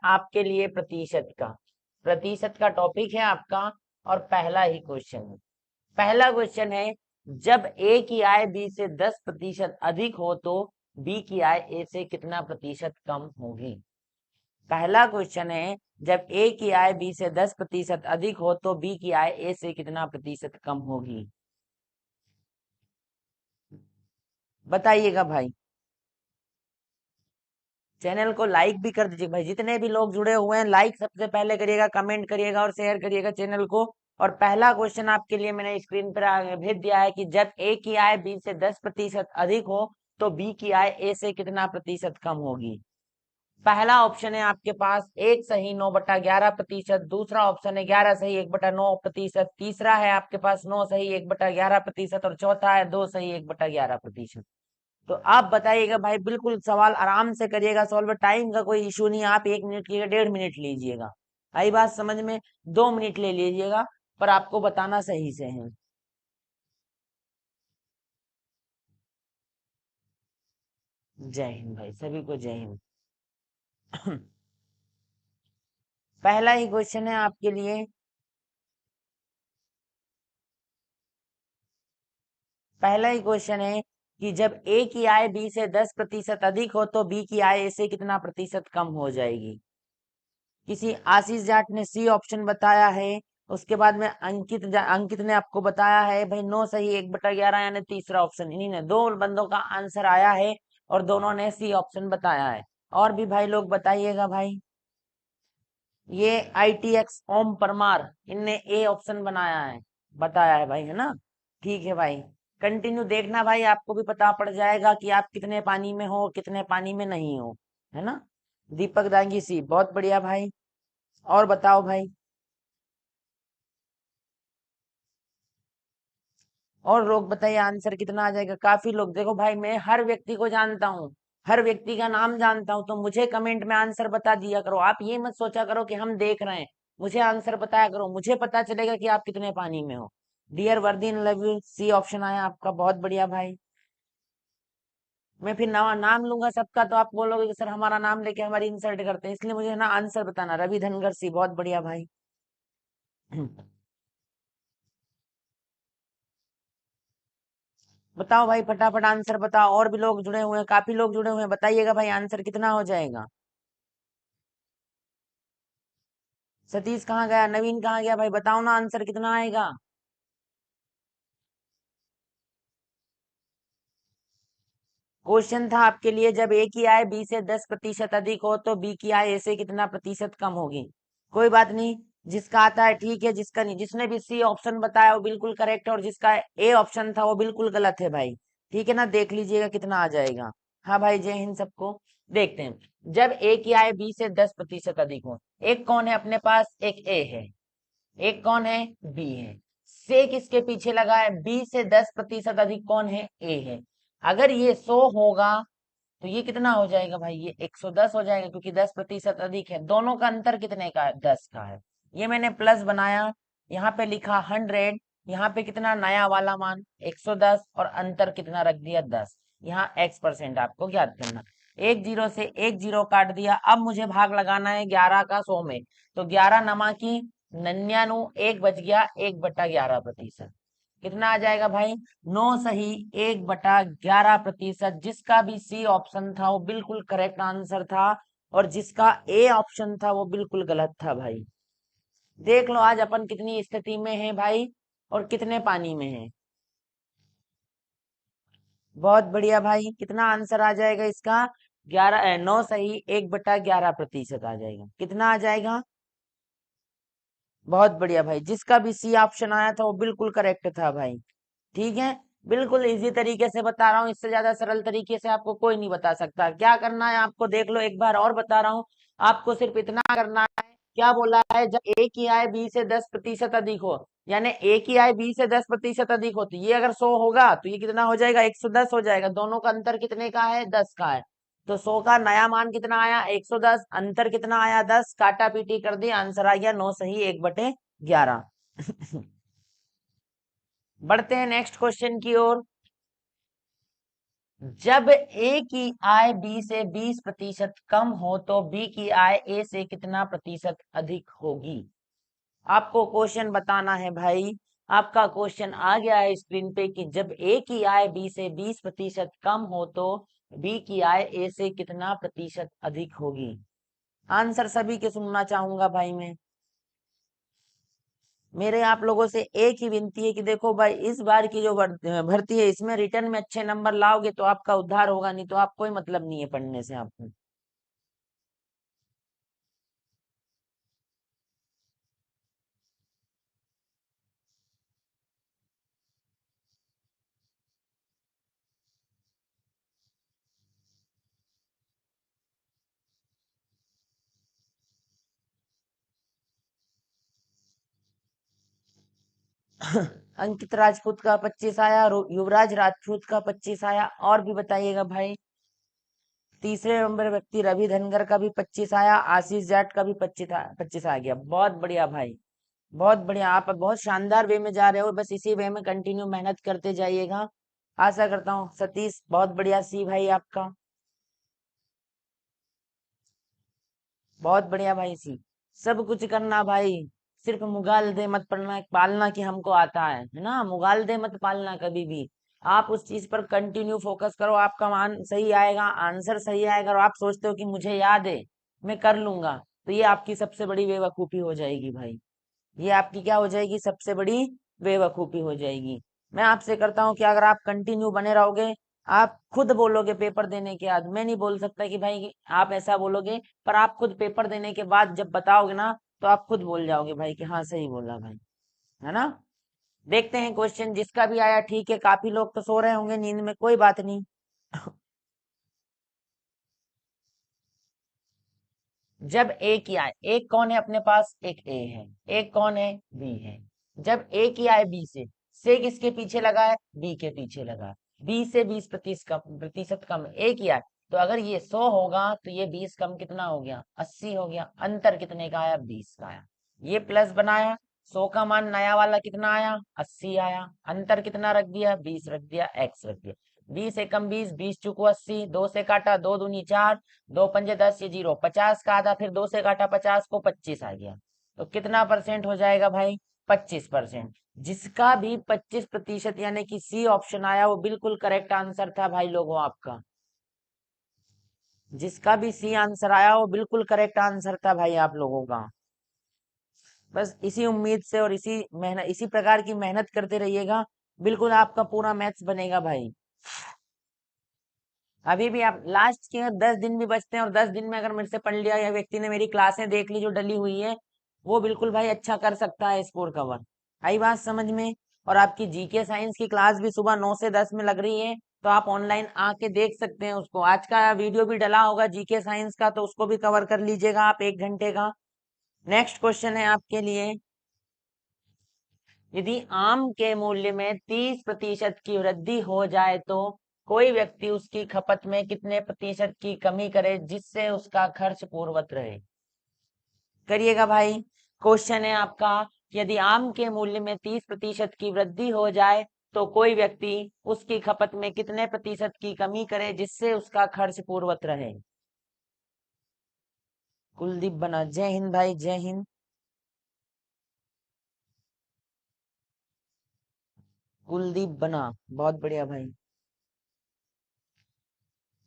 आपके लिए प्रतिशत का टॉपिक है आपका। और पहला ही क्वेश्चन है। पहला क्वेश्चन है, जब ए की आय बी से 10% अधिक हो तो बी की आय ए से कितना प्रतिशत कम होगी। पहला क्वेश्चन है, जब ए की आय बी से 10% अधिक हो तो बी की आय ए से कितना प्रतिशत कम होगी। बताइएगा भाई। चैनल को लाइक भी कर दीजिए भाई, जितने भी लोग जुड़े हुए हैं लाइक सबसे पहले करिएगा, कमेंट करिएगा और शेयर करिएगा चैनल को। और पहला क्वेश्चन आपके लिए मैंने स्क्रीन पर भेज दिया है कि जब ए की आय बी से 10% अधिक हो तो बी की आय ए से कितना प्रतिशत कम होगी। पहला ऑप्शन है आपके पास 1 सही 9/11%, दूसरा ऑप्शन है 11 सही 1/9%, तीसरा है आपके पास 9 सही 1/11% और चौथा है 2 सही 1/11%। तो आप बताइएगा भाई, बिल्कुल सवाल आराम से करिएगा सॉल्व, टाइम का कोई इशू नहीं है। आप 1 मिनट की 1.5 मिनट लीजिएगा, आई बात समझ में। 2 मिनट ले लीजिएगा, पर आपको बताना सही से है। जय हिंद भाई, सभी को जय हिंद। पहला ही क्वेश्चन है आपके लिए। पहला ही क्वेश्चन है कि जब ए की आय बी से 10% अधिक हो तो बी की आय ए से कितना प्रतिशत कम हो जाएगी। किसी आशीष जाट ने सी ऑप्शन बताया है। उसके बाद में अंकित ने आपको बताया है भाई 9 सही 1/11, यानी तीसरा ऑप्शन। इन्हीं ने, दो बंदों का आंसर आया है और दोनों ने सी ऑप्शन बताया है। और भी भाई लोग बताइएगा भाई। ये ITX ओम परमार, इनने ए ऑप्शन बताया है भाई, है ना। ठीक है भाई, कंटिन्यू देखना भाई, आपको भी पता पड़ जाएगा कि आप कितने पानी में हो कितने पानी में नहीं हो, है ना। दीपक दांगी सी, बहुत बढ़िया भाई। और बताओ भाई। और लोग बताइए आंसर कितना आ जाएगा। काफी लोग, देखो भाई मैं हर व्यक्ति को जानता हूँ, हर व्यक्ति का नाम जानता हूँ, तो मुझे कमेंट में आंसर बता दिया करो। आप ये मत सोचा करो कि हम देख रहे हैं, मुझे आंसर बताया करो, मुझे पता चलेगा कि आप कितने पानी में हो। डियर वर्दीन लव यू, सी ऑप्शन आया आपका, बहुत बढ़िया भाई। मैं फिर नाम लूंगा सबका तो आप बोलोगे कि सर हमारा नाम लेके हमारी इंसल्ट करते हैं, इसलिए मुझे ना आंसर बताना। रवि धनगर सी, बहुत बढ़िया भाई। बताओ भाई, फटाफट आंसर बताओ। और भी लोग जुड़े हुए हैं, काफी लोग जुड़े हुए हैं, बताइएगा भाई आंसर कितना हो जाएगा। सतीश कहाँ गया, नवीन कहाँ गया भाई, बताओ ना आंसर कितना आएगा। क्वेश्चन था आपके लिए, जब ए की आय बी से 10% अधिक हो तो बी की आय ए से कितना प्रतिशत कम होगी। कोई बात नहीं, जिसका आता है ठीक है, जिसका नहीं, जिसने भी सी ऑप्शन बताया वो बिल्कुल करेक्ट है और जिसका ए ऑप्शन था वो बिल्कुल गलत है भाई। ठीक है ना, देख लीजिएगा कितना आ जाएगा। हाँ भाई, जय हिंद सबको। देखते हैं, जब ए की आय बी से 10% अधिक हो। एक कौन है अपने पास, एक ए है, एक कौन है, बी है। से किसके पीछे लगा है, बी से 10% अधिक कौन है, ए है। अगर ये 100 होगा तो ये कितना हो जाएगा भाई, ये 110 हो जाएगा, क्योंकि 10% अधिक है। दोनों का अंतर कितने का है, 10 का है। ये मैंने प्लस बनाया, यहाँ पे लिखा 100, यहाँ पे कितना नया वाला मान 110 और अंतर कितना रख दिया 10। यहाँ x% आपको ज्ञात करना। एक जीरो से एक जीरो काट दिया। अब मुझे भाग लगाना है 11 का 100 में। तो 11 नमा की 99, एक बच गया 1/11%। कितना आ जाएगा भाई, 9 सही 1/11%। जिसका भी सी ऑप्शन था वो बिल्कुल करेक्ट आंसर था और जिसका ए ऑप्शन था वो बिल्कुल गलत था भाई। देख लो आज अपन कितनी स्थिति में है भाई और कितने पानी में है। बहुत बढ़िया भाई, कितना आंसर आ जाएगा इसका, 9 सही 1/11% आ जाएगा। कितना आ जाएगा, बहुत बढ़िया भाई। जिसका भी सी ऑप्शन आया था वो बिल्कुल करेक्ट था भाई। ठीक है, बिल्कुल इजी तरीके से बता रहा हूँ, इससे ज्यादा सरल तरीके से आपको कोई नहीं बता सकता। क्या करना है आपको, देख लो एक बार और बता रहा हूँ। आपको सिर्फ इतना करना है, क्या बोला है, जब ए की आय बी से 10% अधिक हो, यानी ए की आय बी से 10% अधिक होती, ये अगर 100 होगा तो ये कितना हो जाएगा, 110 हो जाएगा। दोनों का अंतर कितने का है, 10 का है। तो 100 का नया मान कितना आया, 110, अंतर कितना आया 10, काटा पीटी कर दिया, आंसर आ गया 9 सही 1/11। बढ़ते हैं नेक्स्ट क्वेश्चन की ओर। जब ए की आय बी से 20% कम हो तो बी की आय ए से कितना प्रतिशत अधिक होगी। आपको क्वेश्चन बताना है भाई। आपका क्वेश्चन आ गया है स्क्रीन पे कि जब ए की आय बी से 20% कम हो तो बी की आय ए से कितना प्रतिशत अधिक होगी। आंसर सभी के सुनना चाहूंगा भाई मैं। मेरे आप लोगों से एक ही विनती है कि देखो भाई, इस बार की जो भर्ती है इसमें रिटर्न में अच्छे नंबर लाओगे तो आपका उद्धार होगा, नहीं तो आप कोई मतलब नहीं है पढ़ने से आपको। अंकित राजपूत का 25 आया, युवराज राजपूत का 25 आया, और भी बताइएगा भाई। तीसरे नंबर व्यक्ति रवि धनगर का भी 25 आया, आशीष जाट का भी 25 आ गया। बहुत बढ़िया भाई, बहुत बढ़िया। आप बहुत शानदार वे में जा रहे हो, बस इसी वे में कंटिन्यू मेहनत करते जाइएगा। आशा करता हूँ। सतीश बहुत बढ़िया, सी भाई आपका बहुत बढ़िया भाई। सी सब कुछ करना भाई, सिर्फ मुगाल दे मत पढ़ना पालना कि हमको आता है ना। मुगाल दे मत पालना कभी भी। आप उस चीज पर कंटिन्यू फोकस करो, आपका मान सही आएगा, आंसर सही आएगा। और आप सोचते हो कि मुझे याद है, मैं कर लूंगा, तो ये आपकी सबसे बड़ी बेवकूफी हो जाएगी भाई। ये आपकी क्या हो जाएगी, सबसे बड़ी बेवकूफी हो जाएगी। मैं आपसे करता हूँ कि अगर आप कंटिन्यू बने रहोगे, आप खुद बोलोगे पेपर देने के बाद। मैं नहीं बोल सकता कि भाई आप ऐसा बोलोगे, पर आप खुद पेपर देने के बाद जब बताओगे ना, तो आप खुद बोल जाओगे भाई कि हाँ सही बोला भाई, है ना। देखते हैं क्वेश्चन, जिसका भी आया ठीक है। काफी लोग तो सो रहे होंगे नींद में, कोई बात नहीं। जब ए की आय, एक कौन है अपने पास, एक ए है, एक कौन है, बी है। जब ए की आय बी से किसके पीछे लगा है, बी के पीछे लगा है। बी से 20% कम ए की आय। तो अगर ये 100 होगा तो ये 20 कम कितना हो गया, 80 हो गया। अंतर कितने का आया, 20 का आया। ये प्लस बनाया, 100 का मान नया वाला कितना आया, 80 आया। अंतर कितना रख दिया, 20 रख दिया, एक्स रख दिया। 20 एकम 20, 20 चुको 80, दो से काटा, दो दूनी 4, दो पंजे 10, ये जीरो 50 का आधा, फिर दो से काटा 50 को, 25 आ गया। तो कितना परसेंट हो जाएगा भाई, 25%। जिसका भी 25% यानी कि सी ऑप्शन आया वो बिल्कुल करेक्ट आंसर था भाई लोगों आपका। जिसका भी सी आंसर आया वो बिल्कुल करेक्ट आंसर था भाई आप लोगों का। बस इसी उम्मीद से और इसी मेहनत, इसी प्रकार की मेहनत करते रहिएगा, बिल्कुल आपका पूरा मैथ्स बनेगा भाई। अभी भी आप लास्ट के 10 दिन भी बचते हैं, और 10 दिन में अगर मेरे से पढ़ लिया, या व्यक्ति ने मेरी क्लासें देख ली जो डली हुई है, वो बिल्कुल भाई अच्छा कर सकता है स्कोर कवर। आई बात समझ में। और आपकी जीके साइंस की क्लास भी सुबह 9 से 10 में लग रही है, तो आप ऑनलाइन आके देख सकते हैं उसको। आज का वीडियो भी डला होगा जीके साइंस का, तो उसको भी कवर कर लीजिएगा आप 1 घंटे का। नेक्स्ट क्वेश्चन है आपके लिए। यदि आम के मूल्य में 30% की वृद्धि हो जाए तो कोई व्यक्ति उसकी खपत में कितने प्रतिशत की कमी करे जिससे उसका खर्च पूर्ववत रहे। करिएगा भाई। क्वेश्चन है आपका, यदि आम के मूल्य में 30% की वृद्धि हो जाए तो कोई व्यक्ति उसकी खपत में कितने प्रतिशत की कमी करे जिससे उसका खर्च पूर्ववत रहे। कुलदीप बना, जय हिंद भाई, जय हिंद। कुलदीप बना, बहुत बढ़िया भाई।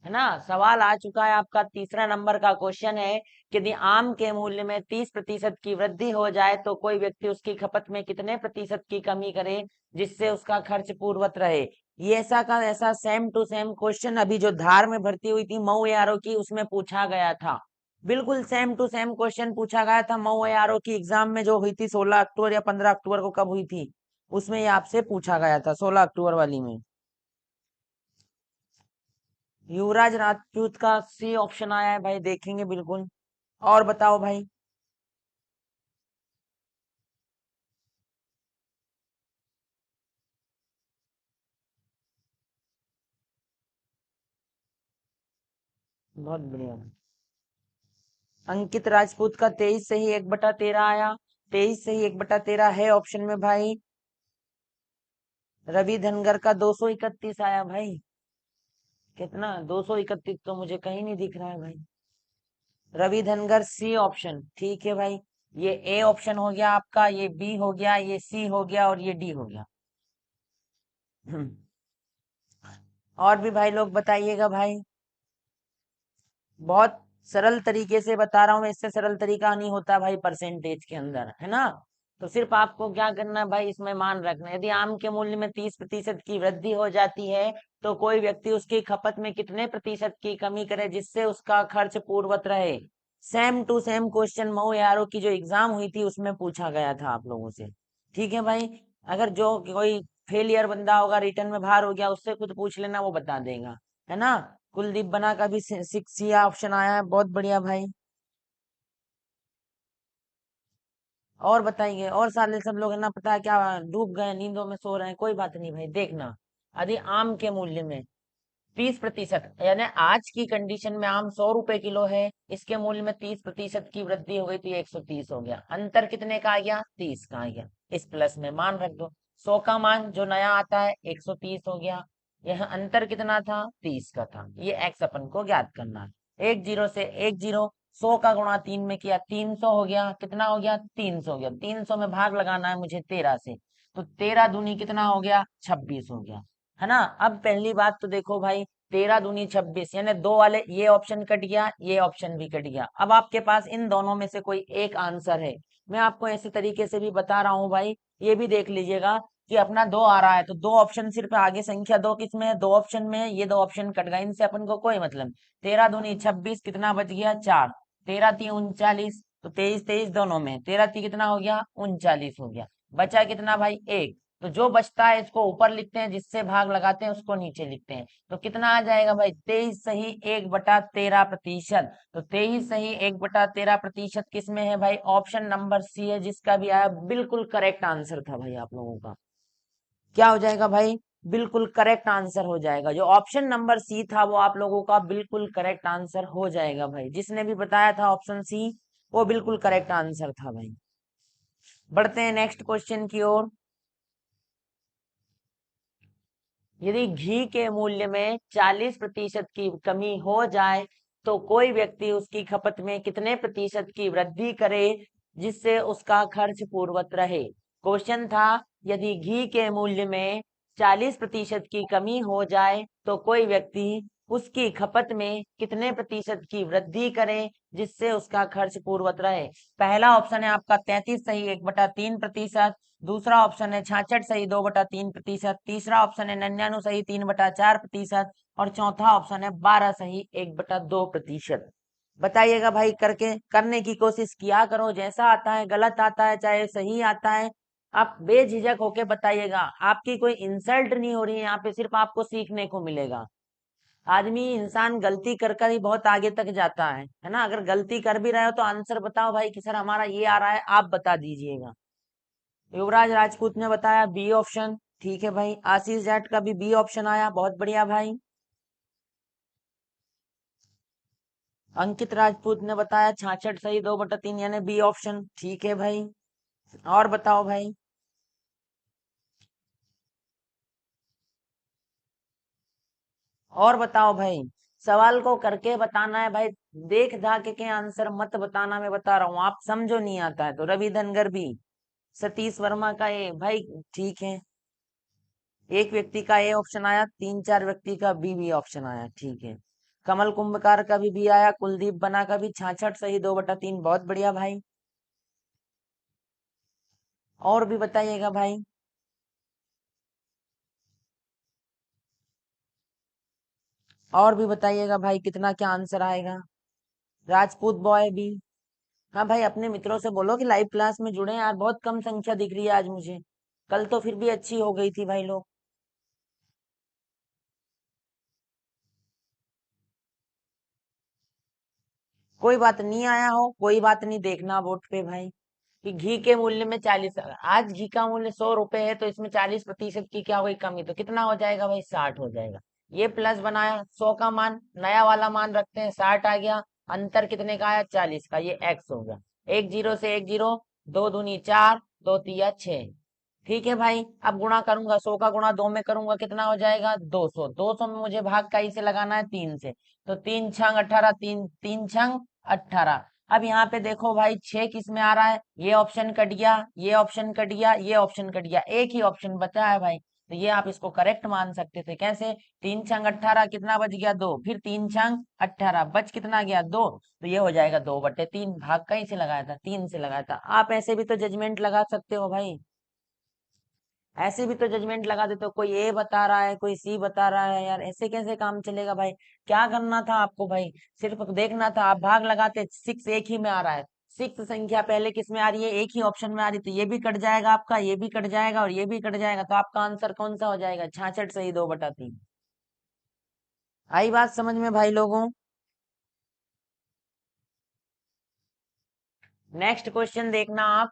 है ना। सवाल आ चुका है आपका, तीसरा नंबर का क्वेश्चन है कि यदि आम के मूल्य में 30% की वृद्धि हो जाए तो कोई व्यक्ति उसकी खपत में कितने प्रतिशत की कमी करे जिससे उसका खर्च पूर्ववत रहे। ये ऐसा का ऐसा सेम टू सेम क्वेश्चन अभी जो धार में भर्ती हुई थी मऊ एआरओ की, उसमें पूछा गया था। बिल्कुल सेम टू सेम क्वेश्चन पूछा गया था मऊ एआरओ की एग्जाम में, जो हुई थी 16 अक्टूबर या 15 अक्टूबर को, कब हुई थी, उसमें ये आपसे पूछा गया था, 16 अक्टूबर वाली में। युवराज राजपूत का सी ऑप्शन आया है भाई, देखेंगे बिल्कुल। और बताओ भाई। बहुत बढ़िया। अंकित राजपूत का 23 सही 1/13 आया। 23 सही 1/13 है ऑप्शन में भाई। रवि धनगर का 231 आया भाई। कितना 231 तो मुझे कहीं नहीं दिख रहा है भाई। रवि धनगर सी ऑप्शन, ठीक है भाई। ये ए ऑप्शन हो गया आपका, ये बी हो गया, ये सी हो गया और ये डी हो गया। हम्म, और भी भाई लोग बताइएगा भाई। बहुत सरल तरीके से बता रहा हूँ मैं, इससे सरल तरीका नहीं होता भाई परसेंटेज के अंदर, है ना। तो सिर्फ आपको क्या करना है भाई, इसमें मान रखना है, यदि आम के मूल्य में 30% की वृद्धि हो जाती है तो कोई व्यक्ति उसकी खपत में कितने प्रतिशत की कमी करे जिससे उसका खर्च पूर्ववत रहे। सेम टू सेम क्वेश्चन मऊ यारों की जो एग्जाम हुई थी उसमें पूछा गया था आप लोगों से। ठीक है भाई। अगर जो कोई फेलियर बंदा होगा, रिटर्न में बाहर हो गया, उससे खुद पूछ लेना, वो बता देगा, है ना। कुलदीप बना का भी सिक्स सी ऑप्शन आया है, बहुत बढ़िया भाई। और बताइए, और साले सब लोग है ना, पता है क्या, डूब गए नींदों में सो रहे हैं, कोई बात नहीं भाई, देखना। यदि आम के मूल्य में 30%, यानी आज की कंडीशन में आम 100 रुपए किलो है, इसके मूल्य में 30% की वृद्धि हो गई तो ये 130 हो गया। अंतर कितने का आ गया, 30 का आ गया। इस प्लस में मान रख दो। 100 का मान जो नया आता है 130 हो गया। यह अंतर कितना था, 30 का था। ये एक्स अपन को ज्ञात करना है। एक जीरो से एक जीरो, 100 का गुणा 3 में किया 300 हो गया। कितना हो गया, 300 हो गया। 300 में भाग लगाना है मुझे 13 से, तो 13 दूनी कितना हो गया, 26 हो गया, है ना। अब पहली बात तो देखो भाई, 13 दूनी 26, यानी दो वाले ये ऑप्शन कट गया, ये ऑप्शन भी कट गया। अब आपके पास इन दोनों में से कोई एक आंसर है। मैं आपको ऐसे तरीके से भी बता रहा हूँ भाई, ये भी देख लीजिएगा कि अपना दो आ रहा है तो दो ऑप्शन सिर्फ आगे, संख्या दो किस में है, दो ऑप्शन में है, ये दो ऑप्शन कट गए, इनसे अपन को कोई मतलब। 13 दूनी 26, कितना बच गया, 4। 13 3 39, तो 23 23 दोनों में, 13 3 कितना हो गया, 39 हो गया। बचा कितना भाई, एक। तो जो बचता है इसको ऊपर लिखते हैं, जिससे भाग लगाते हैं उसको नीचे लिखते हैं। तो कितना आ जाएगा भाई, 23 सही 1/13%। तो 23 सही 1/13% किस में है भाई, ऑप्शन नंबर सी है, जिसका भी आया बिल्कुल करेक्ट आंसर था भाई आप लोगों का। क्या हो जाएगा भाई, बिल्कुल करेक्ट आंसर हो जाएगा। जो ऑप्शन नंबर सी था वो आप लोगों का बिल्कुल करेक्ट आंसर हो जाएगा भाई। जिसने भी बताया था ऑप्शन सी, वो बिल्कुल करेक्ट आंसर था भाई। बढ़ते हैं नेक्स्ट क्वेश्चन की ओर। यदि घी के मूल्य में 40% की कमी हो जाए तो कोई व्यक्ति उसकी खपत में कितने प्रतिशत की वृद्धि करे जिससे उसका खर्च पूर्ववत रहे। क्वेश्चन था, यदि घी के मूल्य में 40% की कमी हो जाए तो कोई व्यक्ति उसकी खपत में कितने प्रतिशत की वृद्धि करे जिससे उसका खर्च पूर्ववत रहे। पहला ऑप्शन है आपका 33 सही 1/3%। दूसरा ऑप्शन है 66 सही 2/3%। तीसरा ऑप्शन है 99 सही 3/4%। और चौथा ऑप्शन है 12 सही 1/2%। बताइएगा भाई, करके करने की कोशिश किया करो, जैसा आता है, गलत आता है चाहे सही आता है, आप बेझिझक होके बताइएगा। आपकी कोई इंसल्ट नहीं हो रही है यहाँ पे, सिर्फ आपको सीखने को मिलेगा। आदमी इंसान गलती कर कर ही बहुत आगे तक जाता है ना। अगर गलती कर भी रहे हो तो आंसर बताओ भाई कि सर हमारा ये आ रहा है, आप बता दीजिएगा। युवराज राजपूत ने बताया बी ऑप्शन, ठीक है भाई। आशीष जाट का भी बी ऑप्शन आया, बहुत बढ़िया भाई। अंकित राजपूत ने बताया 66 सही 2/3, यानी बी ऑप्शन, ठीक है भाई। और बताओ भाई। और बताओ भाई, सवाल को करके बताना है भाई। देख धाके के आंसर मत बताना, मैं बता रहा हूँ, आप समझो नहीं आता है तो। रवि धनगर बी, सतीश वर्मा का ए भाई, ठीक है। एक व्यक्ति का ए ऑप्शन आया, 3 4 व्यक्ति का बी बी ऑप्शन आया, ठीक है। कमल कुंभकार का भी बी आया, कुलदीप बना का भी 66 सही 2/3, बहुत बढ़िया भाई। और भी बताइएगा भाई। और भी बताइएगा भाई, कितना क्या आंसर आएगा। राजपूत बॉय भी। हाँ भाई, अपने मित्रों से बोलो कि लाइव क्लास में जुड़े, यार बहुत कम संख्या दिख रही है आज मुझे। कल तो फिर भी अच्छी हो गई थी भाई लोग। कोई बात नहीं, आया हो कोई बात नहीं, देखना वोट पे भाई कि घी के मूल्य में 40, आज घी का मूल्य 100 रुपए है तो इसमें 40% की क्या हुई कमी, तो कितना हो जाएगा भाई, 60 हो जाएगा। ये प्लस बनाया, 100 का मान, नया वाला मान रखते हैं, 60 आ गया। अंतर कितने का आया, 40 का, ये एक्स हो गया। एक जीरो से एक जीरो, दो दूनी चार, दो तिया 6। ठीक है भाई, अब गुणा करूंगा, 100 का गुणा 2 में करूंगा, कितना हो जाएगा 200। 200 में मुझे भाग का से लगाना है 3 से, तो 3 छंग 18, तीन तीन छंग 18। अब यहाँ पे देखो भाई 6 किस में आ रहा है, ये ऑप्शन कट गया, ये ऑप्शन कट गया, ये ऑप्शन कट गया, एक ही ऑप्शन बचा है भाई, तो ये आप इसको करेक्ट मान सकते थे। कैसे? 3 छंग 18, कितना बच गया 2, फिर 3 छंग 18 बच कितना गया 2, तो ये हो जाएगा 2/3। भाग का से लगाया था, 3 से लगाया था। आप ऐसे भी तो जजमेंट लगा सकते हो भाई, ऐसे भी तो जजमेंट लगा देते हो, कोई ए बता रहा है, कोई सी बता रहा है, यार ऐसे कैसे काम चलेगा भाई? क्या करना था आपको भाई? सिर्फ देखना था, आप भाग लगाते, 6 एक ही में आ रहा है, 6 संख्या पहले किस में आ रही है, एक ही ऑप्शन में आ रही है, तो ये भी कट जाएगा आपका, ये भी कट जाएगा और ये भी कट जाएगा, तो आपका आंसर कौन सा हो जाएगा? 66 सही 2/3। आई बात समझ में भाई लोगों? नेक्स्ट क्वेश्चन देखना आप।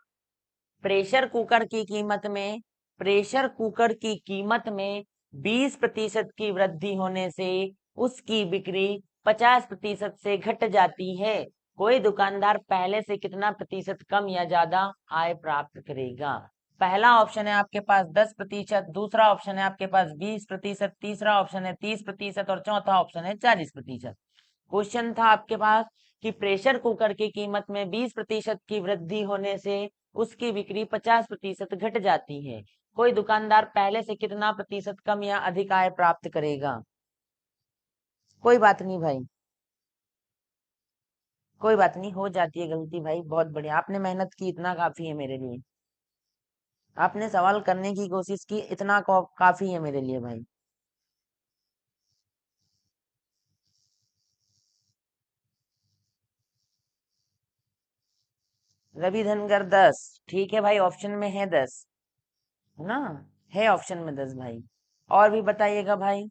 प्रेशर कुकर की कीमत में प्रेशर कुकर की कीमत में 20% की वृद्धि होने से उसकी बिक्री 50% से घट जाती है। कोई दुकानदार पहले से कितना प्रतिशत कम या ज्यादा आय प्राप्त करेगा? पहला ऑप्शन है आपके पास 10%, दूसरा ऑप्शन है आपके पास 20%, तीसरा ऑप्शन है 30% और चौथा ऑप्शन है 40%। क्वेश्चन था आपके पास कि प्रेशर कुकर की कीमत में 20% की वृद्धि होने से उसकी बिक्री 50% घट जाती है। कोई दुकानदार पहले से कितना प्रतिशत कम या अधिक आय प्राप्त करेगा? कोई बात नहीं भाई, कोई बात नहीं, हो जाती है गलती भाई, बहुत बढ़िया, आपने मेहनत की, इतना काफी है मेरे लिए। आपने सवाल करने की कोशिश की, इतना काफी है मेरे लिए भाई। रवि धनगर 10, ठीक है भाई, ऑप्शन में है 10, है ना, है ऑप्शन में 10 भाई। और भी बताइएगा भाई,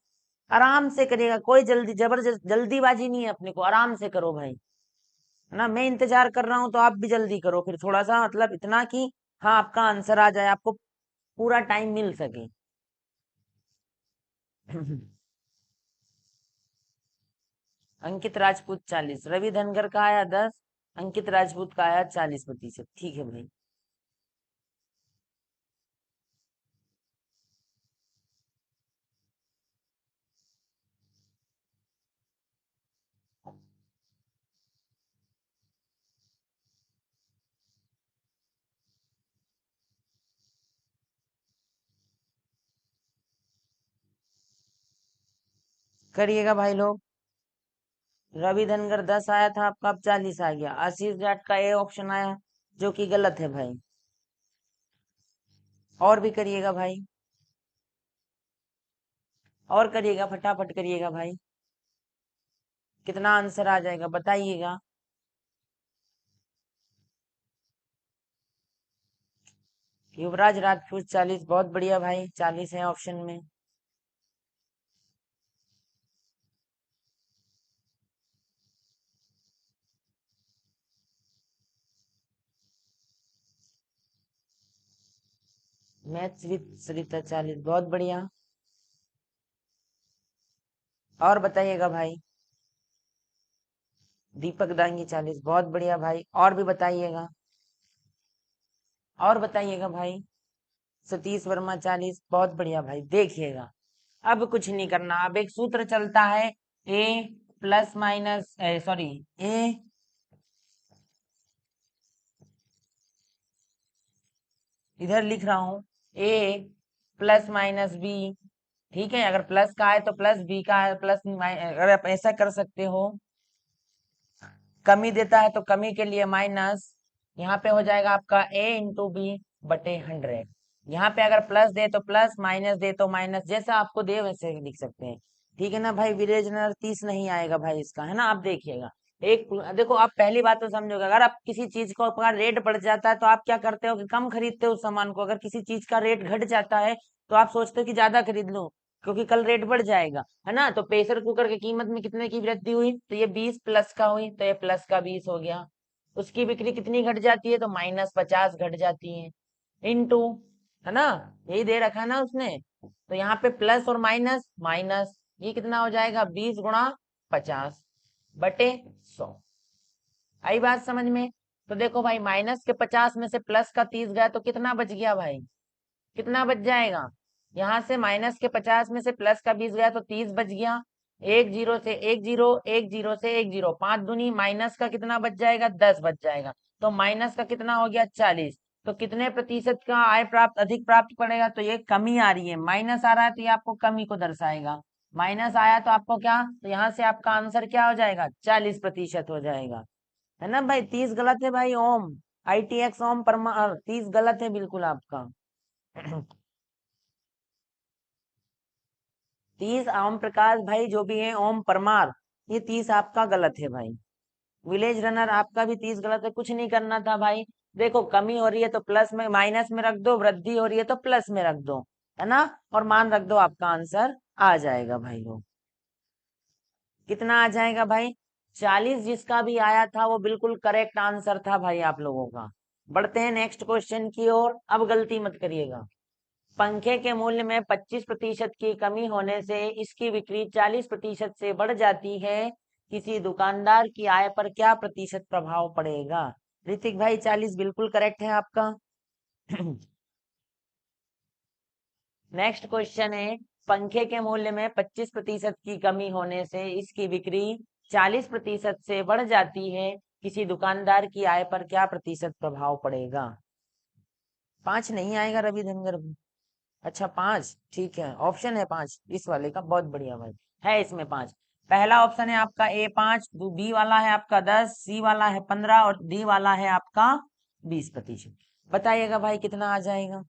आराम से करिएगा, कोई जल्दी जबरदस्त जल्दीबाजी नहीं है अपने को, आराम से करो भाई, है ना, मैं इंतजार कर रहा हूँ तो आप भी जल्दी करो फिर, थोड़ा सा मतलब इतना कि हाँ आपका आंसर आ जाए, आपको पूरा टाइम मिल सके। अंकित राजपूत 40, रवि धनगर का आया 10, अंकित राजपूत का आया 40%। ठीक है भाई। करिएगा भाई लोग। रवि धनगर 10 आया था आपका, अब 40 आ गया। आशीष जाट का ए ऑप्शन आया, जो कि गलत है भाई। और भी करिएगा भाई, और करिएगा, फटाफट करिएगा भाई, कितना आंसर आ जाएगा बताइएगा। युवराज राजपूत 40, बहुत बढ़िया भाई, 40 है ऑप्शन में। मैथ्स विद सरिता 40, बहुत बढ़िया। और बताइएगा भाई। दीपक दांगी 40, बहुत बढ़िया भाई, और भी बताइएगा, और बताइएगा भाई। सतीश वर्मा 40, बहुत बढ़िया भाई। देखिएगा, अब कुछ नहीं करना, अब एक सूत्र चलता है, ए प्लस माइनस, सॉरी, ए, इधर लिख रहा हूं, ए प्लस माइनस बी, ठीक है, अगर प्लस का है तो प्लस, बी का है प्लस, अगर आप ऐसा कर सकते हो, कमी देता है तो कमी के लिए माइनस, यहाँ पे हो जाएगा आपका a इंटू बी बटे 100। यहाँ पे अगर प्लस दे तो प्लस, माइनस दे तो माइनस, जैसा आपको दे वैसे लिख सकते हैं। ठीक है ना भाई, विरेजनर 30 नहीं आएगा भाई इसका, है ना, आप देखिएगा। एक देखो, आप पहली बात तो समझोगे, अगर आप किसी चीज का रेट बढ़ जाता है तो आप क्या करते हो कि कम खरीदते हो उस सामान को, अगर किसी चीज का रेट घट जाता है तो आप सोचते हो कि ज्यादा खरीद लो, क्योंकि कल रेट बढ़ जाएगा, है ना। तो प्रेशर कुकर की कीमत में कितने की वृद्धि हुई, तो ये 20 प्लस का हुई, तो ये प्लस का 20 हो गया। उसकी बिक्री कितनी घट जाती है, तो -50 घट जाती है, इनटू, है ना, यही दे रखा है ना उसने, तो यहाँ पे प्लस और माइनस माइनस, ये कितना हो जाएगा 20 × 50 बटे 100। आई बात समझ में? तो देखो भाई, -50 में से +30 गया तो कितना बच गया भाई? कितना बच जाएगा? यहाँ से माइनस के 50 में से प्लस का 20 गया तो 30 बच गया। एक जीरो से एक जीरो, एक जीरो से एक जीरो, 5 दूनी माइनस का कितना बच जाएगा? 10 बच जाएगा। तो माइनस का कितना हो गया? 40। तो कितने प्रतिशत का आय प्राप्त अधिक प्राप्त पड़ेगा? तो ये कमी आ रही है, माइनस आ रहा है तो ये आपको कमी को दर्शाएगा। माइनस आया तो आपको क्या, तो यहाँ से आपका आंसर क्या हो जाएगा? 40% हो जाएगा। है ना भाई? 30 गलत है भाई। ओम, ITX ओम परमार 30 गलत है बिल्कुल आपका। 30 ओम प्रकाश भाई जो भी है, ओम परमार, ये 30 आपका गलत है भाई। विलेज रनर आपका भी 30 गलत है, कुछ नहीं करना था भाई। देखो कमी हो रही है तो प्लस में माइनस में रख दो, वृद्धि हो रही है तो प्लस में रख दो, है ना? और मान रख दो, आपका आंसर आ जाएगा भाई। वो कितना आ जाएगा भाई? 40 जिसका भी आया था वो बिल्कुल करेक्ट आंसर था भाई आप लोगों का। बढ़ते हैं नेक्स्ट क्वेश्चन की ओर। अब गलती मत करिएगा। पंखे के मूल्य में 25% की कमी होने से इसकी बिक्री 40% से बढ़ जाती है। किसी दुकानदार की आय पर क्या प्रतिशत प्रभाव पड़ेगा? ऋतिक भाई 40 बिल्कुल करेक्ट है आपका। नेक्स्ट क्वेश्चन है, पंखे के मूल्य में 25% की कमी होने से इसकी बिक्री 40% से बढ़ जाती है। किसी दुकानदार की आय पर क्या प्रतिशत प्रभाव पड़ेगा? 5 नहीं आएगा रवि धनगर। अच्छा 5, ठीक है, ऑप्शन है 5 इस वाले का, बहुत बढ़िया भाई। है इसमें 5। पहला ऑप्शन है आपका A5, बी वाला है आपका 10, सी वाला है 15 और डी वाला है आपका 20%। बताइएगा भाई कितना आ जाएगा?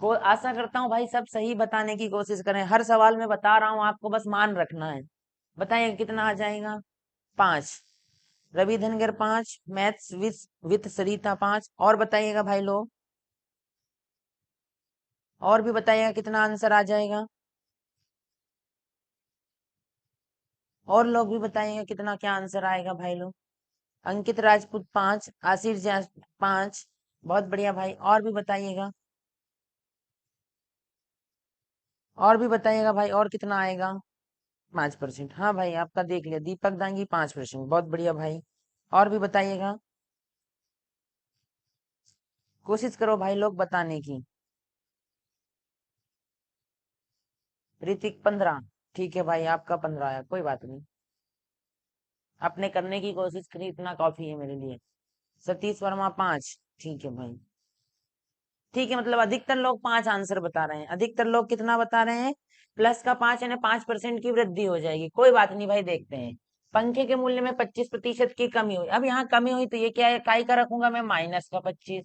को आशा करता हूँ भाई सब सही बताने की कोशिश करें, हर सवाल में बता रहा हूँ आपको, बस मान रखना है। बताइए कितना आ जाएगा? 5, रवि धनगर 5, मैथ्स विथ सरिता 5। और बताइएगा भाई लोग, और भी बताइएगा कितना आंसर आ जाएगा। और लोग भी बताइएगा कितना क्या आंसर आएगा भाई लोग। अंकित राजपूत 5, आशीष 5। बहुत बढ़िया भाई, और भी बताइएगा। और भी बताइएगा भाई, और कितना आएगा? 5%। हाँ भाई आपका देख लिया, दीपक दांगी 5%, बहुत बढ़िया भाई। और भी बताइएगा, कोशिश करो भाई लोग बताने की। ऋतिक 15, ठीक है भाई आपका 15 आया, कोई बात नहीं। आपने करने की कोशिश करी, इतना काफी है मेरे लिए। सतीश वर्मा 5, ठीक है भाई। ठीक है, मतलब अधिकतर लोग 5 आंसर बता रहे हैं। अधिकतर लोग कितना बता रहे हैं? प्लस का 5 यानी 5% की वृद्धि हो जाएगी। कोई बात नहीं भाई, देखते हैं। पंखे के मूल्य में 25% की कमी हुई। अब यहाँ कमी हुई तो ये क्या है, काई का रखूंगा मैं, माइनस का 25।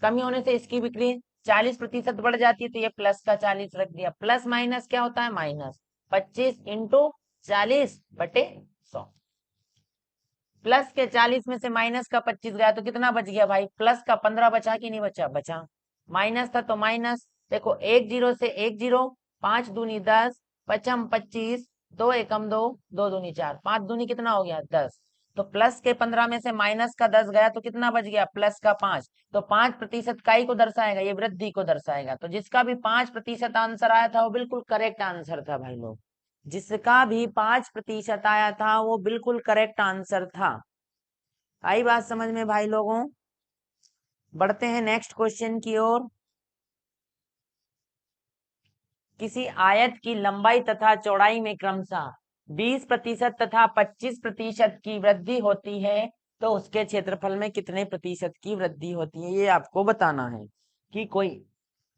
कमी होने से इसकी बिक्री 40% बढ़ जाती है तो ये प्लस का 40 रख दिया। प्लस माइनस क्या होता है? माइनस। 25 इंटू 40/100। प्लस के 40 में से माइनस का 25 गया तो कितना बच गया भाई? प्लस का 15 बचा कि नहीं बचा? बचा। माइनस था तो माइनस। देखो एक जीरो से एक जीरो, 5 दूनी 10, पचम 25, 2 एकम 2, 2 दूनी 4, 5 दूनी कितना हो गया? 10। तो प्लस के 15 में से माइनस का 10 गया तो कितना बच गया? प्लस का 5। तो 5% काई को दर्शाएगा? ये वृद्धि को दर्शाएगा। तो जिसका भी 5% आंसर आया था वो बिल्कुल करेक्ट आंसर था भाई लोग। जिसका भी 5% आया था वो बिल्कुल करेक्ट आंसर था। आई बात समझ में भाई लोगों? बढ़ते हैं नेक्स्ट क्वेश्चन की ओर। किसी आयत की लंबाई तथा चौड़ाई में क्रमशः 20% तथा 25% की वृद्धि होती है तो उसके क्षेत्रफल में कितने प्रतिशत की वृद्धि होती है, ये आपको बताना है। कि कोई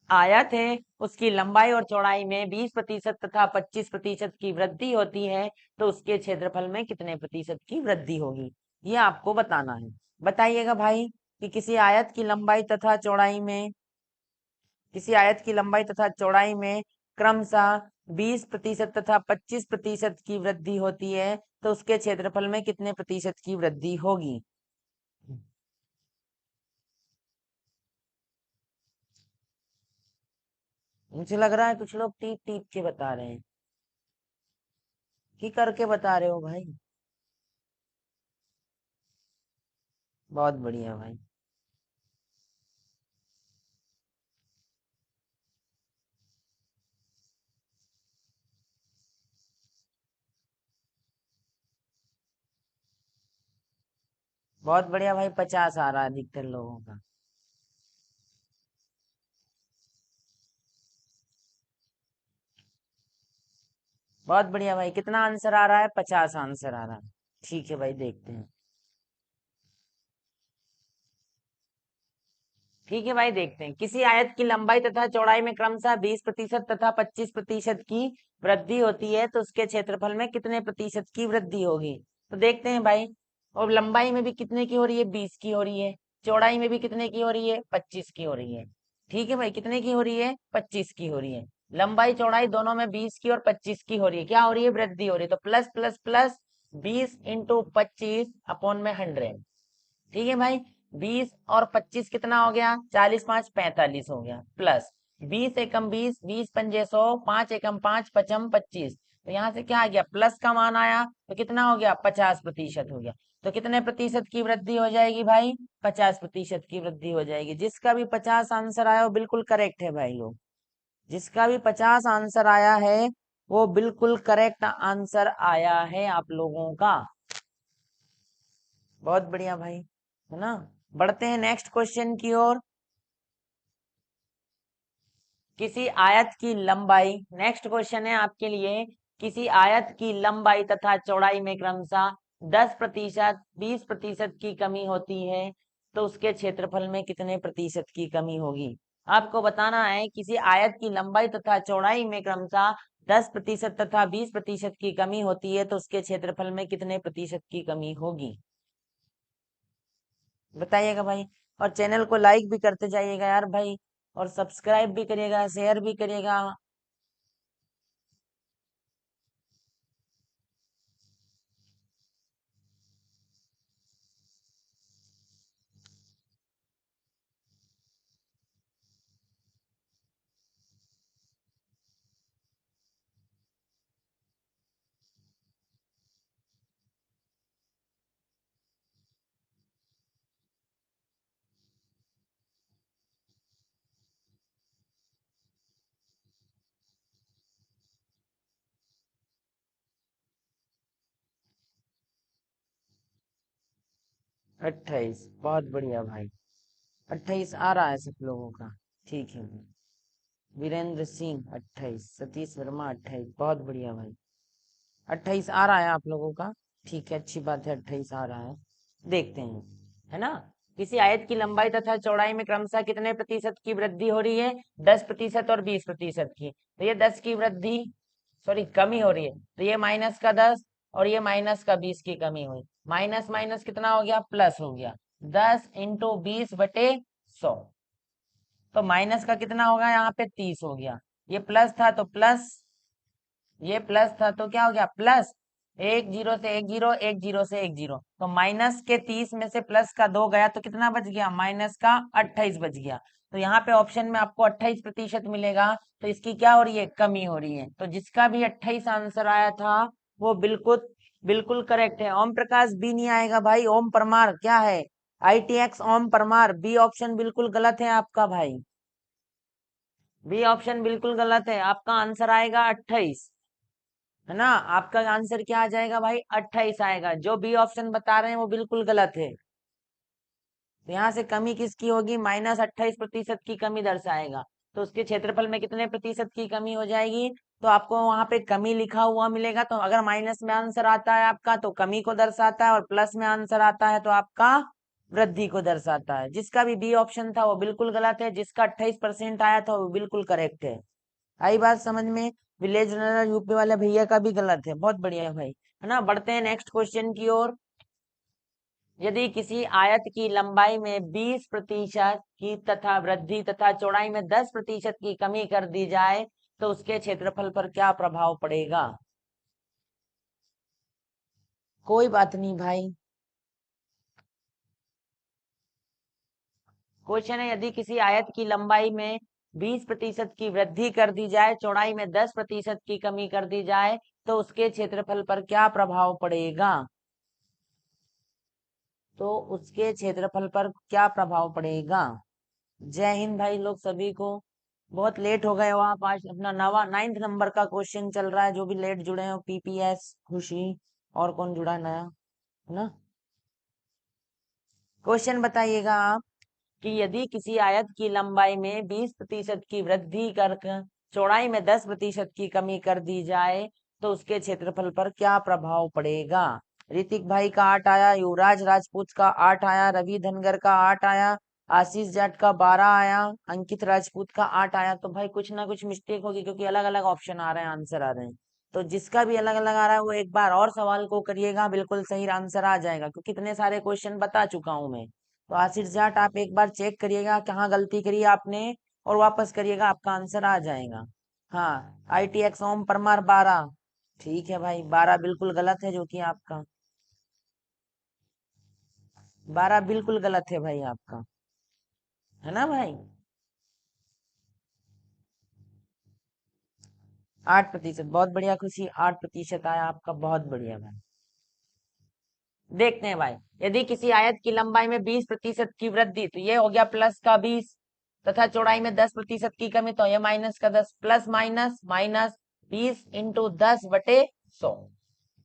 आयत है, उसकी लंबाई और चौड़ाई में 20% तथा 25% की वृद्धि होती है तो उसके क्षेत्रफल में कितने प्रतिशत की वृद्धि होगी, ये आपको बताना है। बताइएगा भाई कि किसी आयत की लंबाई तथा चौड़ाई में क्रमशः 20% तथा 25% की वृद्धि होती है तो उसके क्षेत्रफल में कितने प्रतिशत की वृद्धि होगी? मुझे लग रहा है कुछ लोग टीप टीप के बता रहे हैं, कि करके बता रहे हो भाई? बहुत बढ़िया भाई। बहुत बढ़िया भाई, 50 आ रहा है अधिकतर लोगों का। बहुत बढ़िया भाई, कितना आंसर आ रहा है? 50 आंसर आ रहा है। ठीक है भाई, देखते हैं। ठीक है भाई, देखते हैं। किसी आयत की लंबाई तथा चौड़ाई में क्रमशः 20% तथा 25% की वृद्धि होती है तो उसके क्षेत्रफल में कितने प्रतिशत की वृद्धि होगी? तो देखते हैं भाई। और लंबाई में भी कितने की हो रही है? 20 की हो रही है। चौड़ाई में भी कितने की हो रही है? 25 की हो रही है। ठीक है भाई, कितने की हो रही है? 25 की हो रही है। लंबाई चौड़ाई दोनों में 20 की और 25 की हो रही है। क्या हो रही है? वृद्धि हो रही है। तो प्लस प्लस प्लस 20 × 25 अपॉन में 100। ठीक है भाई। 20 और 25 कितना हो गया? 40×5 = 45 हो गया। प्लस 20 एकम 20, 20 पंजे 100, 5 एकम 5, पचम 25। तो यहाँ से क्या आ गया? प्लस का मान आया तो कितना हो गया? 50% हो गया। तो कितने प्रतिशत की वृद्धि हो जाएगी भाई? 50% की वृद्धि हो जाएगी। जिसका भी 50 आंसर आया वो बिल्कुल करेक्ट है भाई लोग। जिसका भी 50 आंसर आया है वो बिल्कुल करेक्ट आंसर आया है आप लोगों का। बहुत बढ़िया भाई, है ना। बढ़ते हैं नेक्स्ट क्वेश्चन की ओर। किसी आयत की लंबाई, नेक्स्ट क्वेश्चन है आपके लिए। किसी आयत की लंबाई तथा चौड़ाई में क्रमशः 10%, 20% की कमी होती है तो उसके क्षेत्रफल में कितने प्रतिशत की कमी होगी? आपको बताना है किसी आयत की लंबाई तथा चौड़ाई में क्रमशः 10% तथा 20% की कमी होती है तो उसके क्षेत्रफल में कितने प्रतिशत की कमी होगी? बताइएगा भाई। और चैनल को लाइक भी करते जाइएगा यार भाई। और सब्सक्राइब भी करिएगा, शेयर भी करिएगा। 28, बहुत बढ़िया भाई। 28 आ रहा है सब लोगों का। ठीक है भाई। वीरेंद्र सिंह 28, सतीश वर्मा 28, बहुत बढ़िया भाई। 28 आ रहा है आप लोगों का। ठीक है, अच्छी बात है, 28 आ रहा है। देखते हैं, है ना। किसी आयत की लंबाई तथा चौड़ाई में क्रमशः कितने प्रतिशत की वृद्धि हो रही है? 10% और 20% की। तो ये 10 की वृद्धि, सॉरी कमी हो रही है। तो ये -का 10 और ये -का 20 की कमी हुई। माइनस माइनस कितना हो गया? प्लस हो गया। 10 × 20/100। तो माइनस का कितना होगा? यहाँ पे 30 हो गया। ये प्लस था तो प्लस, ये प्लस था तो क्या हो गया? प्लस। एक जीरो से एक जीरो, एक जीरो से एक जीरो, तो माइनस के 30 में से प्लस का 2 गया तो कितना बच गया? -का 28 बच गया। तो यहाँ पे ऑप्शन में आपको 28% मिलेगा। तो इसकी क्या हो रही है? कमी हो रही है। तो जिसका भी 28 आंसर आया था वो बिल्कुल बिल्कुल करेक्ट है। ओम प्रकाश बी नहीं आएगा भाई। ओम परमार क्या है? ITX ओम परमार। बी ऑप्शन बिल्कुल गलत है आपका भाई। बी ऑप्शन बिल्कुल गलत है। आपका आंसर आएगा 28, है ना। आपका आंसर क्या आ जाएगा भाई? 28 आएगा। जो बी ऑप्शन बता रहे हैं वो बिल्कुल गलत है। तो यहाँ से कमी किसकी होगी? -28% की कमी दर्शाएगा। तो उसके क्षेत्रफल में कितने प्रतिशत की कमी हो जाएगी? तो आपको वहां पे कमी लिखा हुआ मिलेगा। तो अगर माइनस में आंसर आता है आपका तो कमी को दर्शाता है, और प्लस में आंसर आता है तो आपका वृद्धि को दर्शाता है। जिसका भी बी ऑप्शन था वो बिल्कुल गलत है। जिसका 28% आया था वो बिल्कुल करेक्ट है। आई बात समझ में? विलेज रनर यूपी वाले भैया का भी गलत है। बहुत बढ़िया भाई, है ना। बढ़ते हैं नेक्स्ट क्वेश्चन की ओर। यदि किसी आयत की लंबाई में 20% की तथा वृद्धि तथा चौड़ाई में 10% की कमी कर दी जाए तो उसके क्षेत्रफल पर क्या प्रभाव पड़ेगा? कोई बात नहीं भाई। क्वेश्चन है, यदि किसी आयत की लंबाई में 20% की वृद्धि कर दी जाए, चौड़ाई में 10% की कमी कर दी जाए तो उसके क्षेत्रफल पर क्या प्रभाव पड़ेगा? तो उसके क्षेत्रफल पर क्या प्रभाव पड़ेगा? जय हिंद भाई लोग सभी को। बहुत लेट हो गए हो आप। आज अपना नवा 9th नंबर का क्वेश्चन चल रहा है। जो भी लेट जुड़े हो, PPS खुशी, और कौन जुड़ा नया, है ना। क्वेश्चन बताइएगा आप कि यदि किसी आयत की लंबाई में 20% की वृद्धि कर चौड़ाई में 10% की कमी कर दी जाए तो उसके क्षेत्रफल पर क्या प्रभाव पड़ेगा। ऋतिक भाई का 8 आया, युवराज राजपूत का 8 आया, रवि धनगर का 8 आया, आशीष जाट का 12 आया, अंकित राजपूत का 8 आया। तो भाई कुछ ना कुछ मिस्टेक होगी क्योंकि अलग अलग ऑप्शन आ रहे हैं, आंसर आ रहे हैं। तो जिसका भी अलग अलग आ रहा है वो एक बार और सवाल को करिएगा, बिल्कुल सही आंसर आ जाएगा क्योंकि इतने सारे क्वेश्चन बता चुका हूं मैं। तो आशीष जाट आप एक बार चेक करिएगा कहाँ गलती करी आपने और वापस करिएगा, आपका आंसर आ जाएगा। हाँ, ITX ओम परमार 12। ठीक है भाई, 12 बिल्कुल गलत है जो कि आपका 12 बिल्कुल गलत है भाई आपका, है ना भाई। 8%, बहुत बढ़िया खुशी, 8% आया आपका, बहुत बढ़िया भाई। देखते हैं भाई, यदि किसी आयत की लंबाई में 20% की वृद्धि तो ये हो गया प्लस का 20, तथा चौड़ाई में 10% की कमी तो ये माइनस का 10, plus minus minus 20 into 10/100।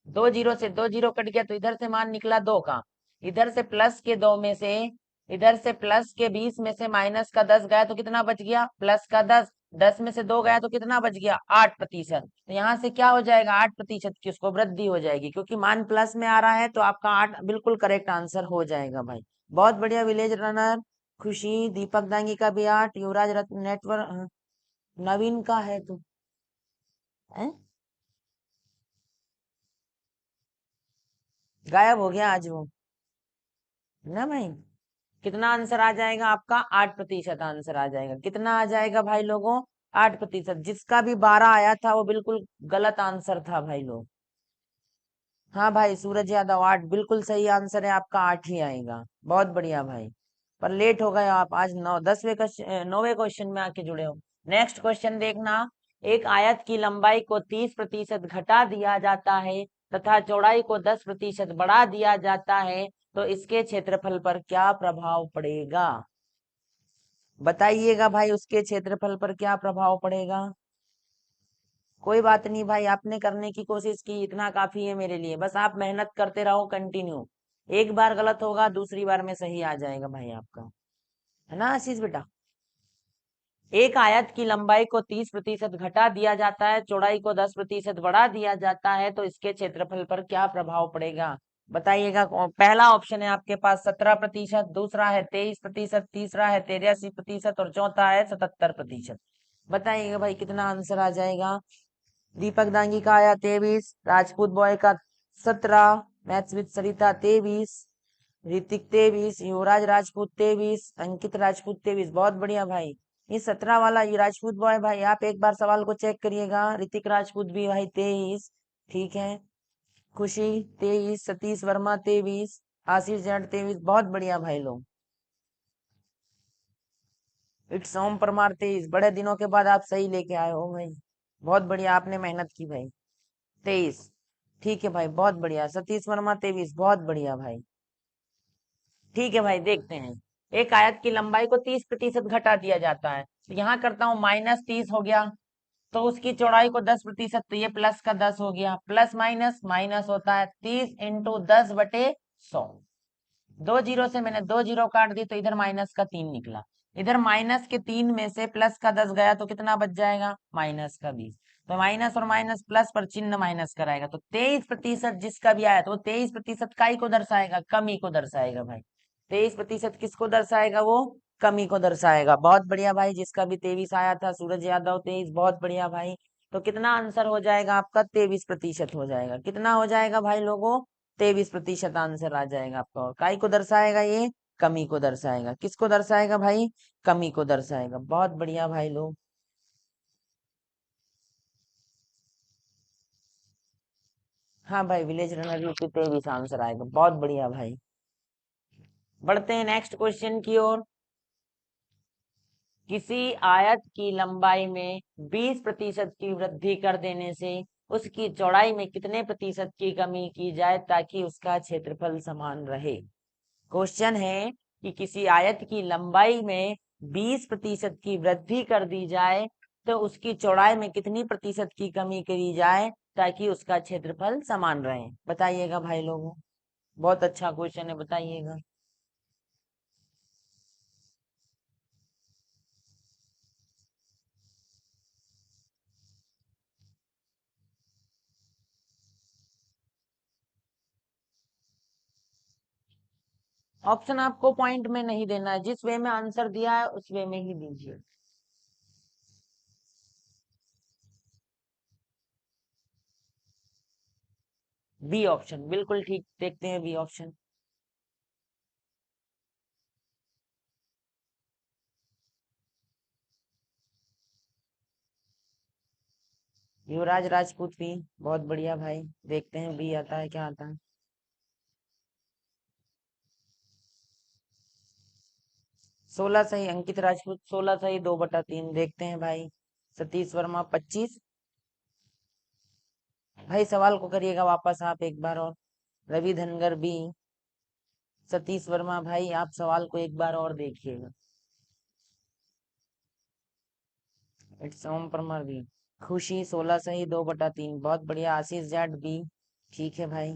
2 zero से 2 जीरो कट गया तो इधर से मान निकला 2 का, इधर से प्लस के 2 में से, इधर से प्लस के 20 में से माइनस का 10 गया तो कितना बच गया, प्लस का 10। 10 में से 2 गया तो कितना बच गया, 8%। तो यहाँ से क्या हो जाएगा, 8% की उसको वृद्धि हो जाएगी क्योंकि मान प्लस में आ रहा है तो आपका 8 बिल्कुल करेक्ट आंसर हो जाएगा भाई। बहुत बढ़िया विलेज रनर खुशी, दीपक दांगी का भी 8, युवराज रत्न नेटवर्क, नवीन का है तो है? गायब हो गया आज वो, ना भाई। कितना आंसर आ जाएगा आपका, 8% आंसर आ जाएगा। कितना आ जाएगा भाई लोगों, 8%। जिसका भी 12 आया था वो बिल्कुल गलत आंसर था भाई लोग। हाँ भाई, सूरज यादव 8 बिल्कुल सही आंसर है आपका, 8 ही आएगा। बहुत बढ़िया भाई, पर लेट हो गए आप आज, 9वें क्वेश्चन में आके जुड़े हो। नेक्स्ट क्वेश्चन देखना, एक आयत की लंबाई को 30% घटा दिया जाता है तथा चौड़ाई को 10% बढ़ा दिया जाता है तो इसके क्षेत्रफल पर क्या प्रभाव पड़ेगा। बताइएगा भाई, उसके क्षेत्रफल पर क्या प्रभाव पड़ेगा। कोई बात नहीं भाई, आपने करने की कोशिश की, इतना काफी है मेरे लिए, बस आप मेहनत करते रहो कंटिन्यू। एक बार गलत होगा, दूसरी बार में सही आ जाएगा भाई आपका, है ना आशीष बेटा। एक आयत की लंबाई को 30% घटा दिया जाता है, चौड़ाई को 10% बढ़ा दिया जाता है तो इसके क्षेत्रफल पर क्या प्रभाव पड़ेगा। बताइएगा। पहला ऑप्शन है आपके पास 17%, दूसरा है 23%, तीसरा है 83% और चौथा है 77%। बताइएगा भाई कितना आंसर आ जाएगा। दीपक दांगी का आया 23, राजपूत बॉय का 17, मैथ्स विद सरिता 23, ऋतिक 23, युवराज राजपूत 23, अंकित राजपूत 23। बहुत बढ़िया भाई। ये 17 वाला ये राजपूत बॉय भाई, आप एक बार सवाल को चेक करिएगा। ऋतिक राजपूत भी भाई 23, ठीक है। खुशी 23, सतीश वर्मा 23, आशीष जाट 23। बहुत बढ़िया भाई लोग। इट्स ओम परमार 23, बड़े दिनों के बाद आप सही लेके आए हो भाई। बहुत बढ़िया, आपने मेहनत की भाई। 23, ठीक है भाई, बहुत बढ़िया। सतीश वर्मा 23, बहुत बढ़िया भाई। ठीक है भाई, देखते हैं। एक आयत की लंबाई को 30% घटा दिया जाता है, तो यहाँ करता हूँ -30 हो गया, तो उसकी चौड़ाई को 10%, तो ये प्लस का 10 हो गया, प्लस माइनस माइनस होता है 30 इंटू 10/100। 2 जीरो से मैंने 2 जीरो काट दी तो इधर माइनस का 3 निकला, इधर माइनस के 3 में से प्लस का 10 गया तो कितना बच जाएगा, माइनस का 20। तो माइनस और माइनस प्लस पर चिन्ह माइनस कराएगा, तो 23% जिसका भी आया तो वो 23% का ही को दर्शाएगा, कमी को दर्शाएगा भाई। 23% किसको दर्शाएगा, वो कमी को दर्शाएगा। बहुत बढ़िया भाई, जिसका भी 23 आया था, सूरज यादव 23, बहुत बढ़िया भाई। तो कितना आंसर हो जाएगा आपका, 23% हो जाएगा। कितना हो जाएगा भाई लोगों, 23% आंसर आ जाएगा आपका। और काय को दर्शाएगा, ये कमी को दर्शाएगा। किसको दर्शाएगा भाई, कमी को दर्शाएगा। बहुत बढ़िया भाई लोग। हाँ भाई, विलेज रनर यूपी 23 आंसर आएगा। बहुत बढ़िया भाई, बढ़ते हैं नेक्स्ट क्वेश्चन की ओर। किसी आयत की लंबाई में 20% की वृद्धि कर देने से उसकी चौड़ाई में कितने प्रतिशत की कमी की जाए ताकि उसका क्षेत्रफल समान रहे। क्वेश्चन है कि किसी आयत की लंबाई में 20% की वृद्धि कर दी जाए तो उसकी चौड़ाई में कितनी प्रतिशत की कमी करी जाए ताकि उसका क्षेत्रफल समान रहे। बताइएगा भाई लोगों, बहुत अच्छा क्वेश्चन है, बताइएगा। ऑप्शन आपको पॉइंट में नहीं देना है, जिस वे में आंसर दिया है उस वे में ही दीजिए। बी ऑप्शन बिल्कुल ठीक, देखते हैं बी ऑप्शन। युवराज राजपूत भी, बहुत बढ़िया भाई, देखते हैं बी आता है क्या आता है। 16 सही अंकित राजपूत, 16 सही 2/3, देखते हैं भाई। सतीश वर्मा 25। भाई सवाल को करिएगा वापस आप एक बार और। रवि धनगर बी। सतीश वर्मा भाई आप सवाल को एक बार और देखिएगा। It's Om Parmar B. खुशी 16 सही 2/3, बहुत बढ़िया। आशीष जाट बी। ठीक है भाई,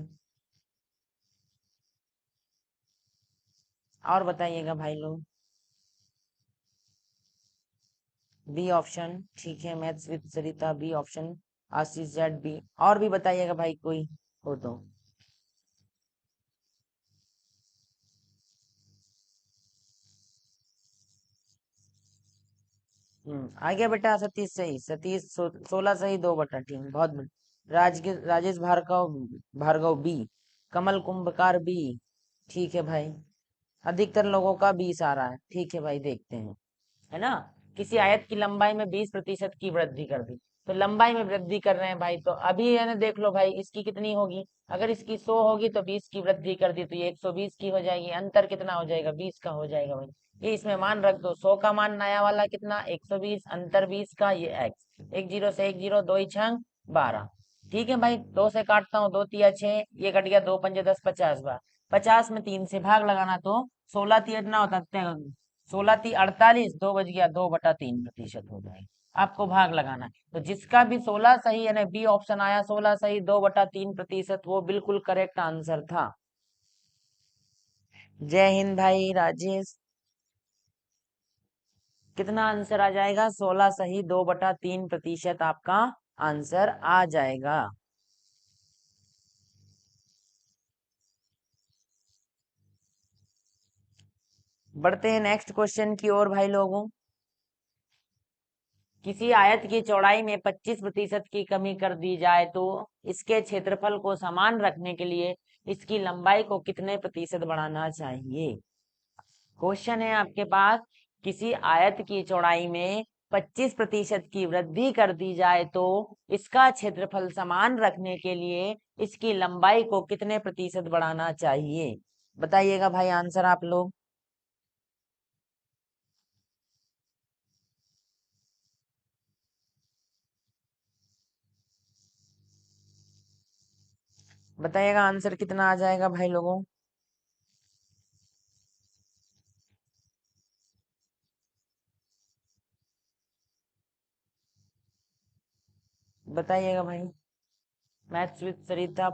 और बताइएगा भाई लोग। बी ऑप्शन ठीक है, maths with Sarita B option. Ashish Jat B, और भी बताइएगा भाई कोई हो तो। आ गया बेटा सतीश सही, सतीश 16 सही 2/3, बहुत बढ़िया। राजेश भार्गव, भार्गव बी। कमल कुंभकार बी। ठीक है भाई, अधिकतर लोगों का 20 आ रहा है। ठीक है भाई, देखते हैं। है ना। किसी आयत की लंबाई में 20% की वृद्धि कर दी, तो लंबाई में वृद्धि कर रहे हैं भाई, तो अभी है ना, देख लो भाई इसकी कितनी होगी। अगर इसकी 100 होगी तो 20 की वृद्धि कर दी तो ये 120 की हो जाएगी। अंतर कितना हो जाएगा, 20 का हो जाएगा भाई। ये इसमें मान रख दो, 100 का मान नया वाला कितना 120, अंतर 20 का, ये एक्स। एक जीरो से एक जीरो, दो ही छंग 12। ठीक है भाई, दो से काटता हूँ, दो तिया 6, ये कट गया, दो पंजे 10, 50 बार। 50 में 3 से भाग लगाना, तो 16 तिया इतना होता है, 16 × 3 = 48, 2 बज गया, 2/3% हो जाएगा। आपको भाग लगाना है, तो जिसका भी 16 सही यानी बी ऑप्शन आया 16 सही 2/3%, वो बिल्कुल करेक्ट आंसर था। जय हिंद भाई राजेश। कितना आंसर आ जाएगा, 16 सही 2/3% आपका आंसर आ जाएगा। बढ़ते हैं नेक्स्ट क्वेश्चन की ओर भाई लोगों। किसी आयत की चौड़ाई में 25% की कमी कर दी जाए तो इसके क्षेत्रफल को समान रखने के लिए इसकी लंबाई को कितने प्रतिशत बढ़ाना चाहिए। क्वेश्चन है आपके पास, किसी आयत की चौड़ाई में 25% की वृद्धि कर दी जाए तो इसका क्षेत्रफल समान रखने के लिए इसकी लंबाई को कितने प्रतिशत बढ़ाना चाहिए। बताइएगा भाई आंसर आप लोग। बताइएगा आंसर कितना आ जाएगा भाई लोगों। बताइएगा भाई। Maths with Sarita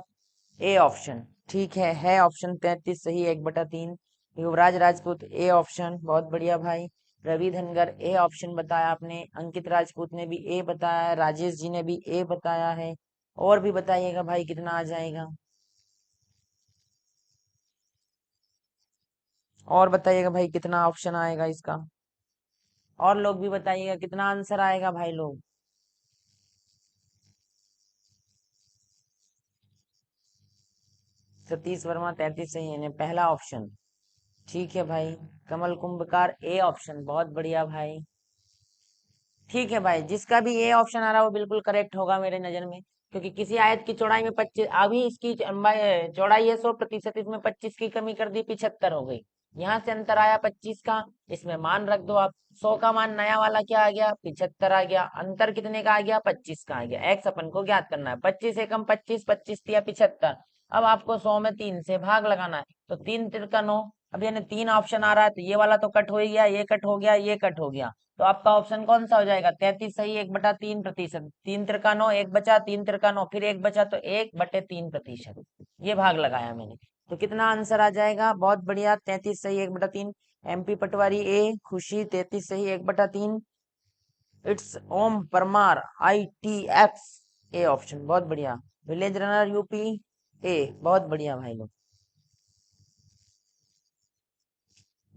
A option ठीक है ऑप्शन 33 सही 1/3। युवराज राजपूत ए ऑप्शन, बहुत बढ़िया भाई। रवि धनगर ए ऑप्शन बताया आपने, अंकित राजपूत ने भी ए बताया है, राजेश जी ने भी ए बताया है। और भी बताइएगा भाई कितना आ जाएगा। और बताइएगा भाई कितना ऑप्शन आएगा इसका। और लोग भी बताइएगा कितना आंसर आएगा भाई लोग। सतीश वर्मा 33 सही है, पहला ऑप्शन। ठीक है भाई। कमल कुंभकार ए ऑप्शन, बहुत बढ़िया भाई। ठीक है भाई, जिसका भी ए ऑप्शन आ रहा है वो बिल्कुल करेक्ट होगा मेरे नजर में, क्योंकि किसी आयत की चौड़ाई में 25, अभी इसकी चौड़ाई है 100%, इसमें 25 की कमी कर दी 75 हो गई। यहाँ से अंतर आया 25 का, इसमें मान रख दो आप। 100 का मान नया वाला क्या आ गया, 75 आ गया। अंतर कितने का आ गया, 25 का आ गया। एक्स अपन को ज्ञात करना है, 25 एकम 25, 25 तिया 75। अब आपको 100 में 3 से भाग लगाना है, तो 3 × 3 = 9। अब यानी 3 ऑप्शन आ रहा है, तो ये वाला तो कट हो ही गया, ये कट हो गया, ये कट हो गया। तो आपका ऑप्शन कौन सा हो जाएगा, 33 सही 1/3%। 3 × 3 = 9, एक बचा, 3 × 9 फिर एक बचा, तो 1/3%। ये भाग लगाया मैंने। तो कितना आंसर आ जाएगा, बहुत बढ़िया, 33 सही 1/3। MP पटवारी ए, खुशी 33 सही 1/3। It's Om Parmar ITX A option, बहुत बढ़िया। विलेज रनर यूपी ए, बहुत बढ़िया भाई लोग।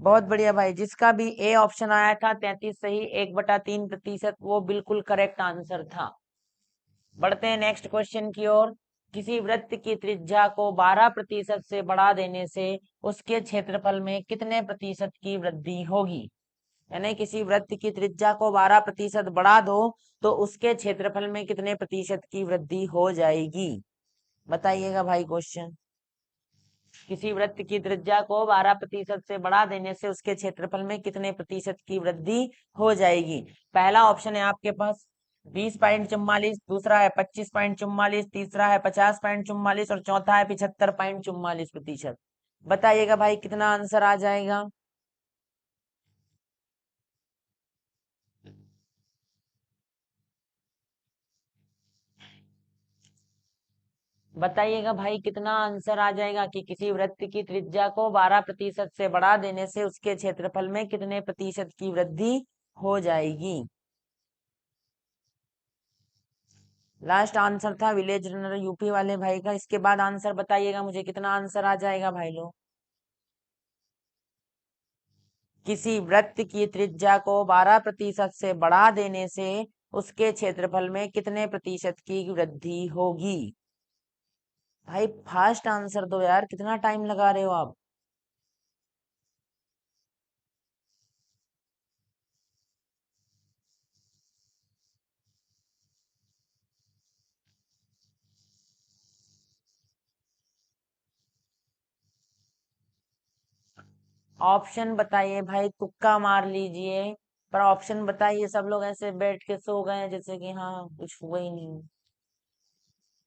बहुत बढ़िया भाई, जिसका भी ए ऑप्शन आया था 33 सही, 1/3%, वो बिल्कुल करेक्ट आंसर था। बढ़ते हैं नेक्स्ट क्वेश्चन की ओर। किसी वृत्त की त्रिज्या को 12% से बढ़ा देने से उसके क्षेत्रफल में कितने प्रतिशत की वृद्धि होगी? यानी किसी वृत्त की त्रिज्या को 12% बढ़ा दो तो उसके क्षेत्रफल में कितने प्रतिशत की वृद्धि हो जाएगी? बताइएगा भाई क्वेश्चन। किसी वृत्त की त्रिज्या को 12% से बढ़ा देने से उसके क्षेत्रफल में कितने प्रतिशत की वृद्धि हो जाएगी? पहला ऑप्शन है आपके पास 20.44, दूसरा है 25.44, तीसरा है 50.44 और चौथा है 75.44%। बताइएगा भाई कितना आंसर आ जाएगा? बताइएगा भाई कितना आंसर आ जाएगा कि किसी वृत्त की त्रिज्या को 12% से बढ़ा देने से उसके क्षेत्रफल में कितने प्रतिशत की वृद्धि हो जाएगी? लास्ट आंसर था विलेज रनर यूपी वाले भाई का। इसके बाद आंसर बताइएगा मुझे कितना आंसर आ जाएगा भाई लोग। किसी वृत्त की त्रिज्या को 12% से बढ़ा देने से उसके क्षेत्रफल में कितने प्रतिशत की वृद्धि होगी? भाई फास्ट आंसर दो यार, कितना टाइम लगा रहे हो आप? ऑप्शन बताइए भाई, तुक्का मार लीजिए। पर ऑप्शन बताइए, सब लोग ऐसे बैठ के सो गए हैं जैसे कि हाँ कुछ हुआ ही नहीं।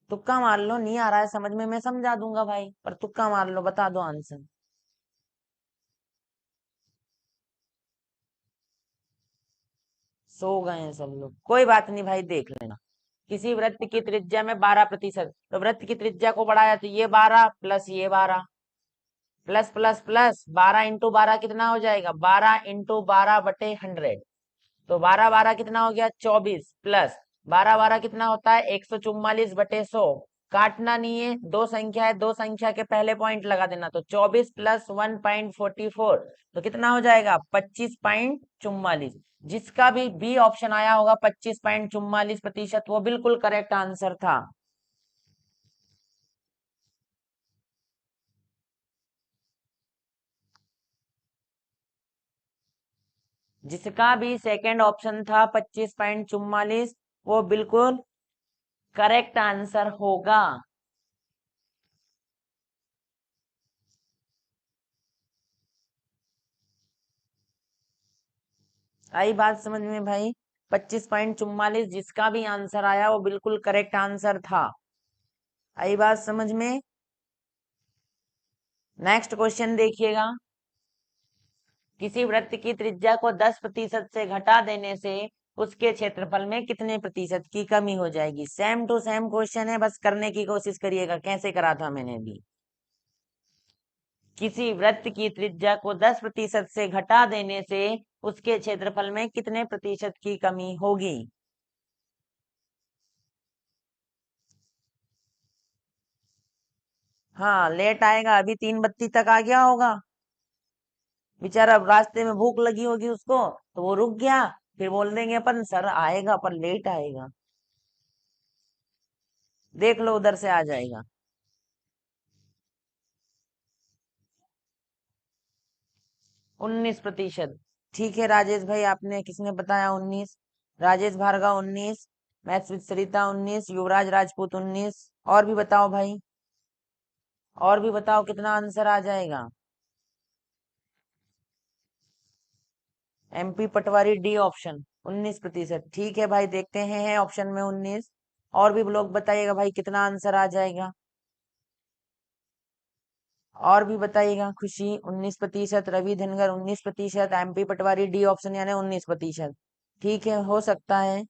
तुक्का मार लो, नहीं आ रहा है समझ में मैं समझा दूंगा भाई, पर तुक्का मार लो, बता दो आंसर। सो गए हैं सब लोग, कोई बात नहीं भाई, देख लेना। किसी वृत्त की त्रिज्या में 12%, तो वृत्त की त्रिज्या को बढ़ाया तो ये 12 प्लस ये 12 प्लस प्लस प्लस 12 × 12 कितना हो जाएगा? 12 × 12/100। तो 12 12 कितना हो गया? 24 प्लस 12 12 कितना होता है? 144/100। काटना नहीं है, दो संख्या है, दो संख्या के पहले पॉइंट लगा देना। तो 24 प्लस 1.44, तो कितना हो जाएगा? 25.44। जिसका भी बी ऑप्शन आया होगा 25.44%, वो बिल्कुल करेक्ट आंसर था। जिसका भी सेकंड ऑप्शन था 25.44, वो बिल्कुल करेक्ट आंसर होगा। आई बात समझ में भाई? 25.44 जिसका भी आंसर आया वो बिल्कुल करेक्ट आंसर था। आई बात समझ में? नेक्स्ट क्वेश्चन देखिएगा। किसी वृत्त की त्रिज्या को 10% से घटा देने से उसके क्षेत्रफल में कितने प्रतिशत की कमी हो जाएगी? सेम टू सेम क्वेश्चन है, बस करने की कोशिश करिएगा कैसे करा था मैंने भी। किसी वृत्त की त्रिज्या को 10% से घटा देने से उसके क्षेत्रफल में कितने प्रतिशत की कमी होगी? हाँ लेट आएगा, अभी 3 बत्ती तक आ गया होगा बेचारा, रास्ते में भूख लगी होगी उसको, तो वो रुक गया। फिर बोल देंगे अपन सर आएगा पर लेट आएगा। देख लो उधर से आ जाएगा। 19%। ठीक है राजेश भाई, आपने किसने बताया 19? राजेश भार्गव 19, मैथ्स विद सरिता 19, युवराज राजपूत 19। और भी बताओ भाई, और भी बताओ कितना आंसर आ जाएगा? एमपी पटवारी डी ऑप्शन 19%। ठीक है भाई, देखते हैं है ऑप्शन में 19। और भी लोग बताइएगा भाई कितना आंसर आ जाएगा? और भी बताइएगा। खुशी 19%, रवि धनगर 19%, एमपी पटवारी डी ऑप्शन यानी 19%। ठीक है, हो सकता है।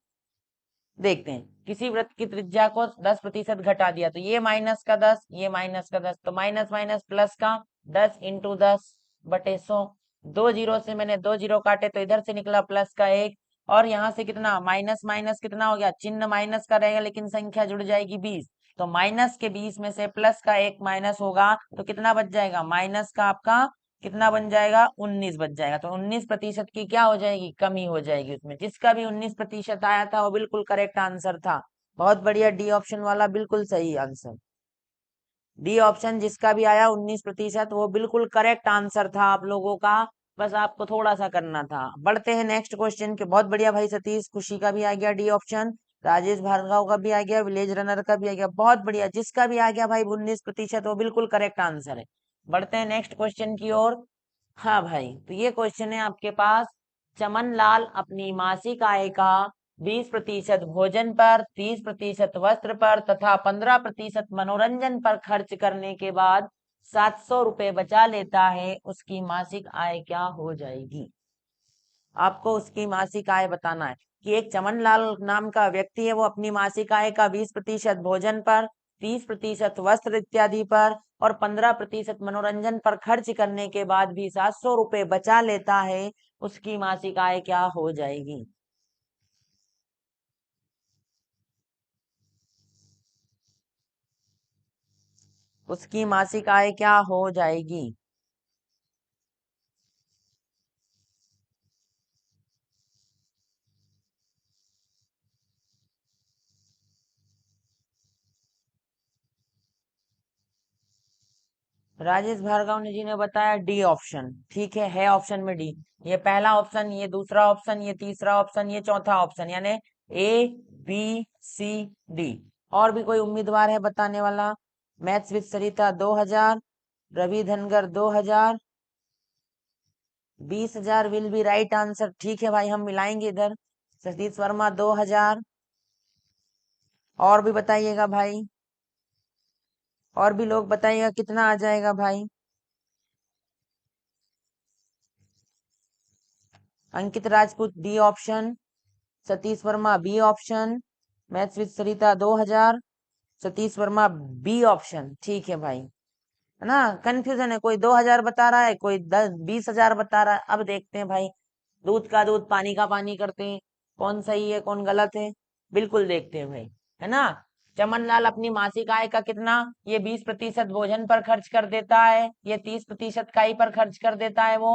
देखते हैं। किसी वृत्त की त्रिज्या को 10% घटा दिया तो ये -10, ये -10, तो माइनस माइनस प्लस का 10 × 10/100। दो जीरो से मैंने दो जीरो काटे तो इधर से निकला प्लस का एक। और यहाँ से कितना माइनस माइनस कितना हो गया? चिन्ह माइनस का रहेगा लेकिन संख्या जुड़ जाएगी 20। तो माइनस के 20 में से प्लस का एक माइनस होगा तो कितना बच जाएगा? माइनस का आपका कितना बन जाएगा, 19 बच जाएगा। तो 19% की क्या हो जाएगी, कमी हो जाएगी उसमें। जिसका भी 19% आया था वो बिल्कुल करेक्ट आंसर था। बहुत बढ़िया, डी ऑप्शन वाला बिल्कुल सही आंसर। डी ऑप्शन जिसका भी आया 19%, वो बिल्कुल करेक्ट आंसर था आप लोगों का। बस आपको थोड़ा सा करना था। बढ़ते हैं नेक्स्ट क्वेश्चन के। बहुत बढ़िया भाई सतीश, खुशी का भी आ गया डी ऑप्शन, राजेश भार्गव का भी आ गया, विलेज रनर का भी आ गया। बहुत बढ़िया, जिसका भी आ गया भाई 19%, वो बिल्कुल करेक्ट आंसर है। बढ़ते हैं नेक्स्ट क्वेश्चन की ओर। हाँ भाई, तो ये क्वेश्चन है आपके पास। चमन लाल अपनी मासिक आय का 20% भोजन पर, 30% वस्त्र पर तथा 15% मनोरंजन पर खर्च करने के बाद 700 रुपए बचा लेता है। उसकी मासिक आय क्या हो जाएगी? आपको उसकी मासिक आय बताना है कि एक चमन लाल नाम का व्यक्ति है, वो अपनी मासिक आय का 20% भोजन पर, 30% वस्त्र इत्यादि पर और 15% मनोरंजन पर खर्च करने के बाद भी 700 रुपए बचा लेता है। उसकी मासिक आय क्या हो जाएगी? उसकी मासिक आय क्या हो जाएगी? राजेश भार्गव ने जी ने बताया डी ऑप्शन। ठीक है ऑप्शन में डी। ये पहला ऑप्शन, ये दूसरा ऑप्शन, ये तीसरा ऑप्शन, ये चौथा ऑप्शन, यानी ए बी सी डी। और भी कोई उम्मीदवार है बताने वाला? Maths with Sarita 2000, Ravi Dhangar 2000, 20,000 will be right answer. ठीक है भाई, हम मिलाएंगे इधर। सतीश वर्मा 2000। और भी बताइएगा भाई, और भी लोग बताइएगा कितना आ जाएगा भाई। Ankit Rajput D option, Satish Verma B option, maths with Sarita 2000, Satish Verma B option. ठीक है भाई, है ना? कंफ्यूजन है, कोई 2000 बता रहा है, कोई 20,000 बता रहा है। अब देखते हैं भाई, दूध का दूध पानी का पानी करते हैं, कौन सही है कौन गलत है। बिल्कुल देखते हैं भाई, है ना? चमन लाल अपनी मासिक आय का कितना, ये 20% भोजन पर खर्च कर देता है, ये 30% काई पर खर्च कर देता है वो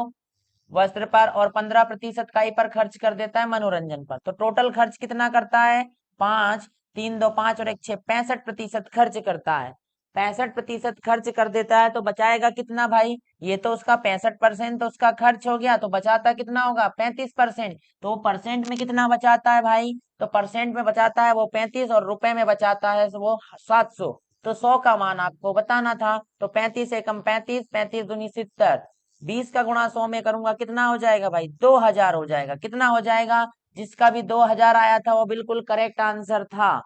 वस्त्र पर, और 15% काई पर खर्च कर देता है मनोरंजन पर। तो टोटल खर्च कितना करता है? 5, 3 2 5 और 1 6, 65% खर्च करता है। 65% खर्च कर देता है, तो बचाएगा कितना भाई? ये तो उसका 65% तो उसका खर्च हो गया, तो बचाता कितना होगा? 35%। तो परसेंट में कितना बचाता है भाई? तो परसेंट में बचाता है वो 35, और रुपए में बचाता है वो 700। तो 100 का मान आपको बताना था। तो 35 एकम 35, 35 दूनी 70, 20 का गुणा 100 में करूंगा, कितना हो जाएगा भाई? 2000 हो जाएगा। कितना हो जाएगा? जिसका भी 2000 आया था वो बिल्कुल करेक्ट आंसर था।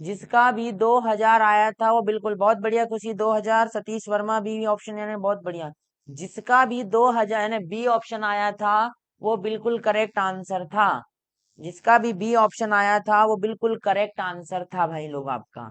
जिसका भी 2000 आया था वो बिल्कुल, बहुत बढ़िया खुशी 2000, सतीश वर्मा बी ऑप्शन, यानी बहुत बढ़िया। जिसका भी 2000 यानी बी ऑप्शन आया था वो बिल्कुल करेक्ट आंसर था। जिसका भी बी ऑप्शन आया था वो बिल्कुल करेक्ट आंसर था भाई लोग आपका।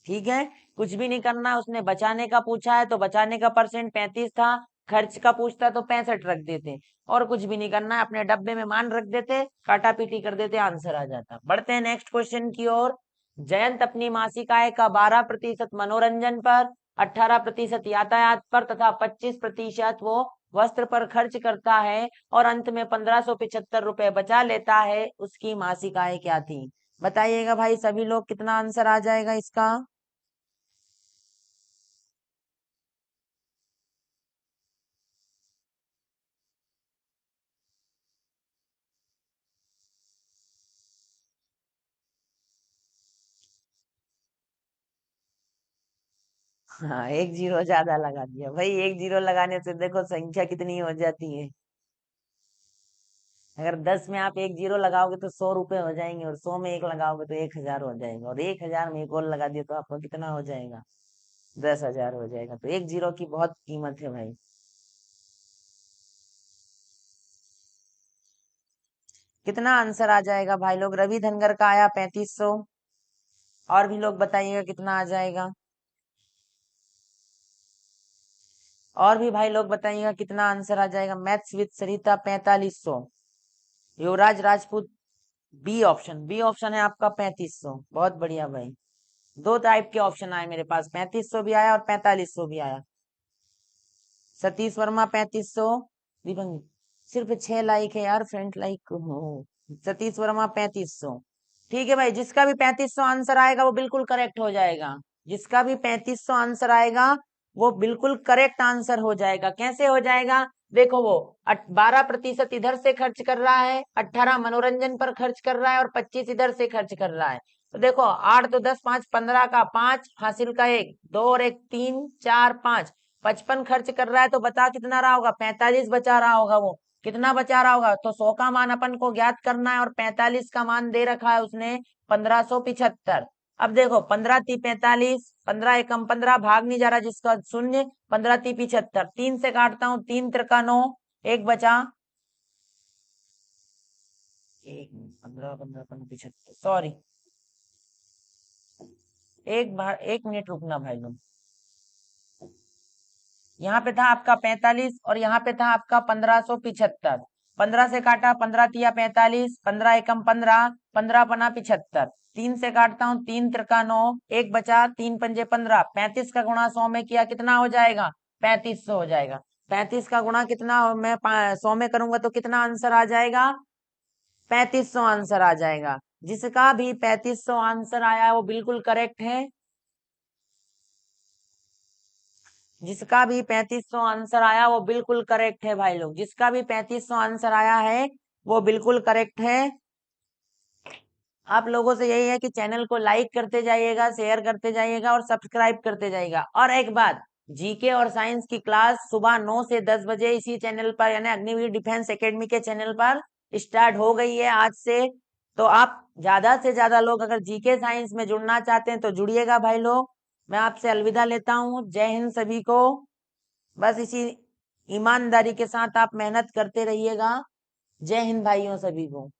ठीक है, कुछ भी नहीं करना। उसने बचाने का पूछा है तो बचाने का परसेंट 35 था, खर्च का पूछता तो 65 रख देते, और कुछ भी नहीं करना है। अपने डब्बे में मान रख देते, काटा पीटी कर देते, आंसर आ जाता। बढ़ते हैं नेक्स्ट क्वेश्चन की ओर। जयंत अपनी मासिक आय का 12% मनोरंजन पर, 18% यातायात पर तथा 25% वो वस्त्र पर खर्च करता है, और अंत में 1575 रुपए बचा लेता है। उसकी मासिक आय क्या थी? बताइएगा भाई सभी लोग, कितना आंसर आ जाएगा इसका? हाँ, एक जीरो ज्यादा लगा दिया भाई। एक जीरो लगाने से देखो संख्या कितनी हो जाती है। अगर 10 में आप एक जीरो लगाओगे तो 100 रुपए हो जाएंगे, और 100 में एक लगाओगे तो 1000 हो जाएगा, और 1000 में एक और लगा दिया तो आपको कितना हो जाएगा? 10,000 हो जाएगा। तो एक जीरो की बहुत कीमत है भाई। कितना आंसर आ जाएगा भाई लोग? रवि धनगर का आया 3500। और भी लोग बताइएगा कितना आ जाएगा। और भी भाई लोग बताइएगा कितना आंसर आ जाएगा। Maths with Sarita 4500, Yuvraj Rajput B option, B option है आपका 3500। बहुत बढ़िया भाई, दो टाइप के ऑप्शन आए मेरे पास, 3500 भी आया और 4500 भी आया। सतीश वर्मा 3500। दीपक सिर्फ 6 लाइक है यार, फ्रेंड लाइक हो। सतीश वर्मा 3500। ठीक है भाई, जिसका भी 3500 आंसर आएगा वो बिल्कुल करेक्ट हो जाएगा। जिसका भी 3500 आंसर आएगा वो बिल्कुल करेक्ट आंसर हो जाएगा। कैसे हो जाएगा? देखो, वो 12% इधर से खर्च कर रहा है, 18 मनोरंजन पर खर्च कर रहा है और 25 इधर से खर्च कर रहा है। तो देखो, 8 तो 10, 5 15 का 5 हासिल का 1, 2 और 1 3, 4 5, 55 खर्च कर रहा है। तो बता कितना रहा होगा? 45 बचा रहा होगा। वो कितना बचा रहा होगा? तो 100 का मान अपन को ज्ञात करना है और 45 का मान दे रखा है उसने 1575। अब देखो, 15 ती 45, 15 एकम 15, भाग नहीं जा रहा जिसका शून्य, 15 ती 75, 3 से काटता हूँ, 3 त्रिका 9, एक बचा, एक 15 15 75, सॉरी, एक मिनट रुकना भाई लोग। यहाँ पे था आपका 45 और यहाँ पे था आपका 1575। 15 से काटा, 15 तिया 45, 15 एकम 15, 15 पना 75, 3 से काटता हूँ, 3 त्रिका 9, एक बचा, 3 पंजे 15, 35 का गुणा 100 में किया कितना हो जाएगा? 3500 हो जाएगा। 35 का गुणा कितना मैं 100 में करूंगा तो कितना आंसर आ जाएगा? 3500 आंसर आ जाएगा। जिसका भी 3500 आंसर आया वो बिल्कुल करेक्ट है। जिसका भी 3500 आंसर आया वो बिल्कुल करेक्ट है भाई लोग। जिसका भी 3500 आंसर आया है वो बिल्कुल करेक्ट है। आप लोगों से यही है कि चैनल को लाइक करते जाइएगा, शेयर करते जाइएगा और सब्सक्राइब करते जाइएगा। और एक बात, जीके और साइंस की क्लास सुबह 9 से 10 बजे इसी चैनल पर यानी अग्निवीर डिफेंस एकेडमी के चैनल पर स्टार्ट हो गई है आज से। तो आप ज्यादा से ज्यादा लोग अगर जीके साइंस में जुड़ना चाहते हैं तो जुड़िएगा भाई लोग। मैं आपसे अलविदा लेता हूँ। जय हिंद सभी को। बस इसी ईमानदारी के साथ आप मेहनत करते रहिएगा। जय हिंद भाइयों सभी को।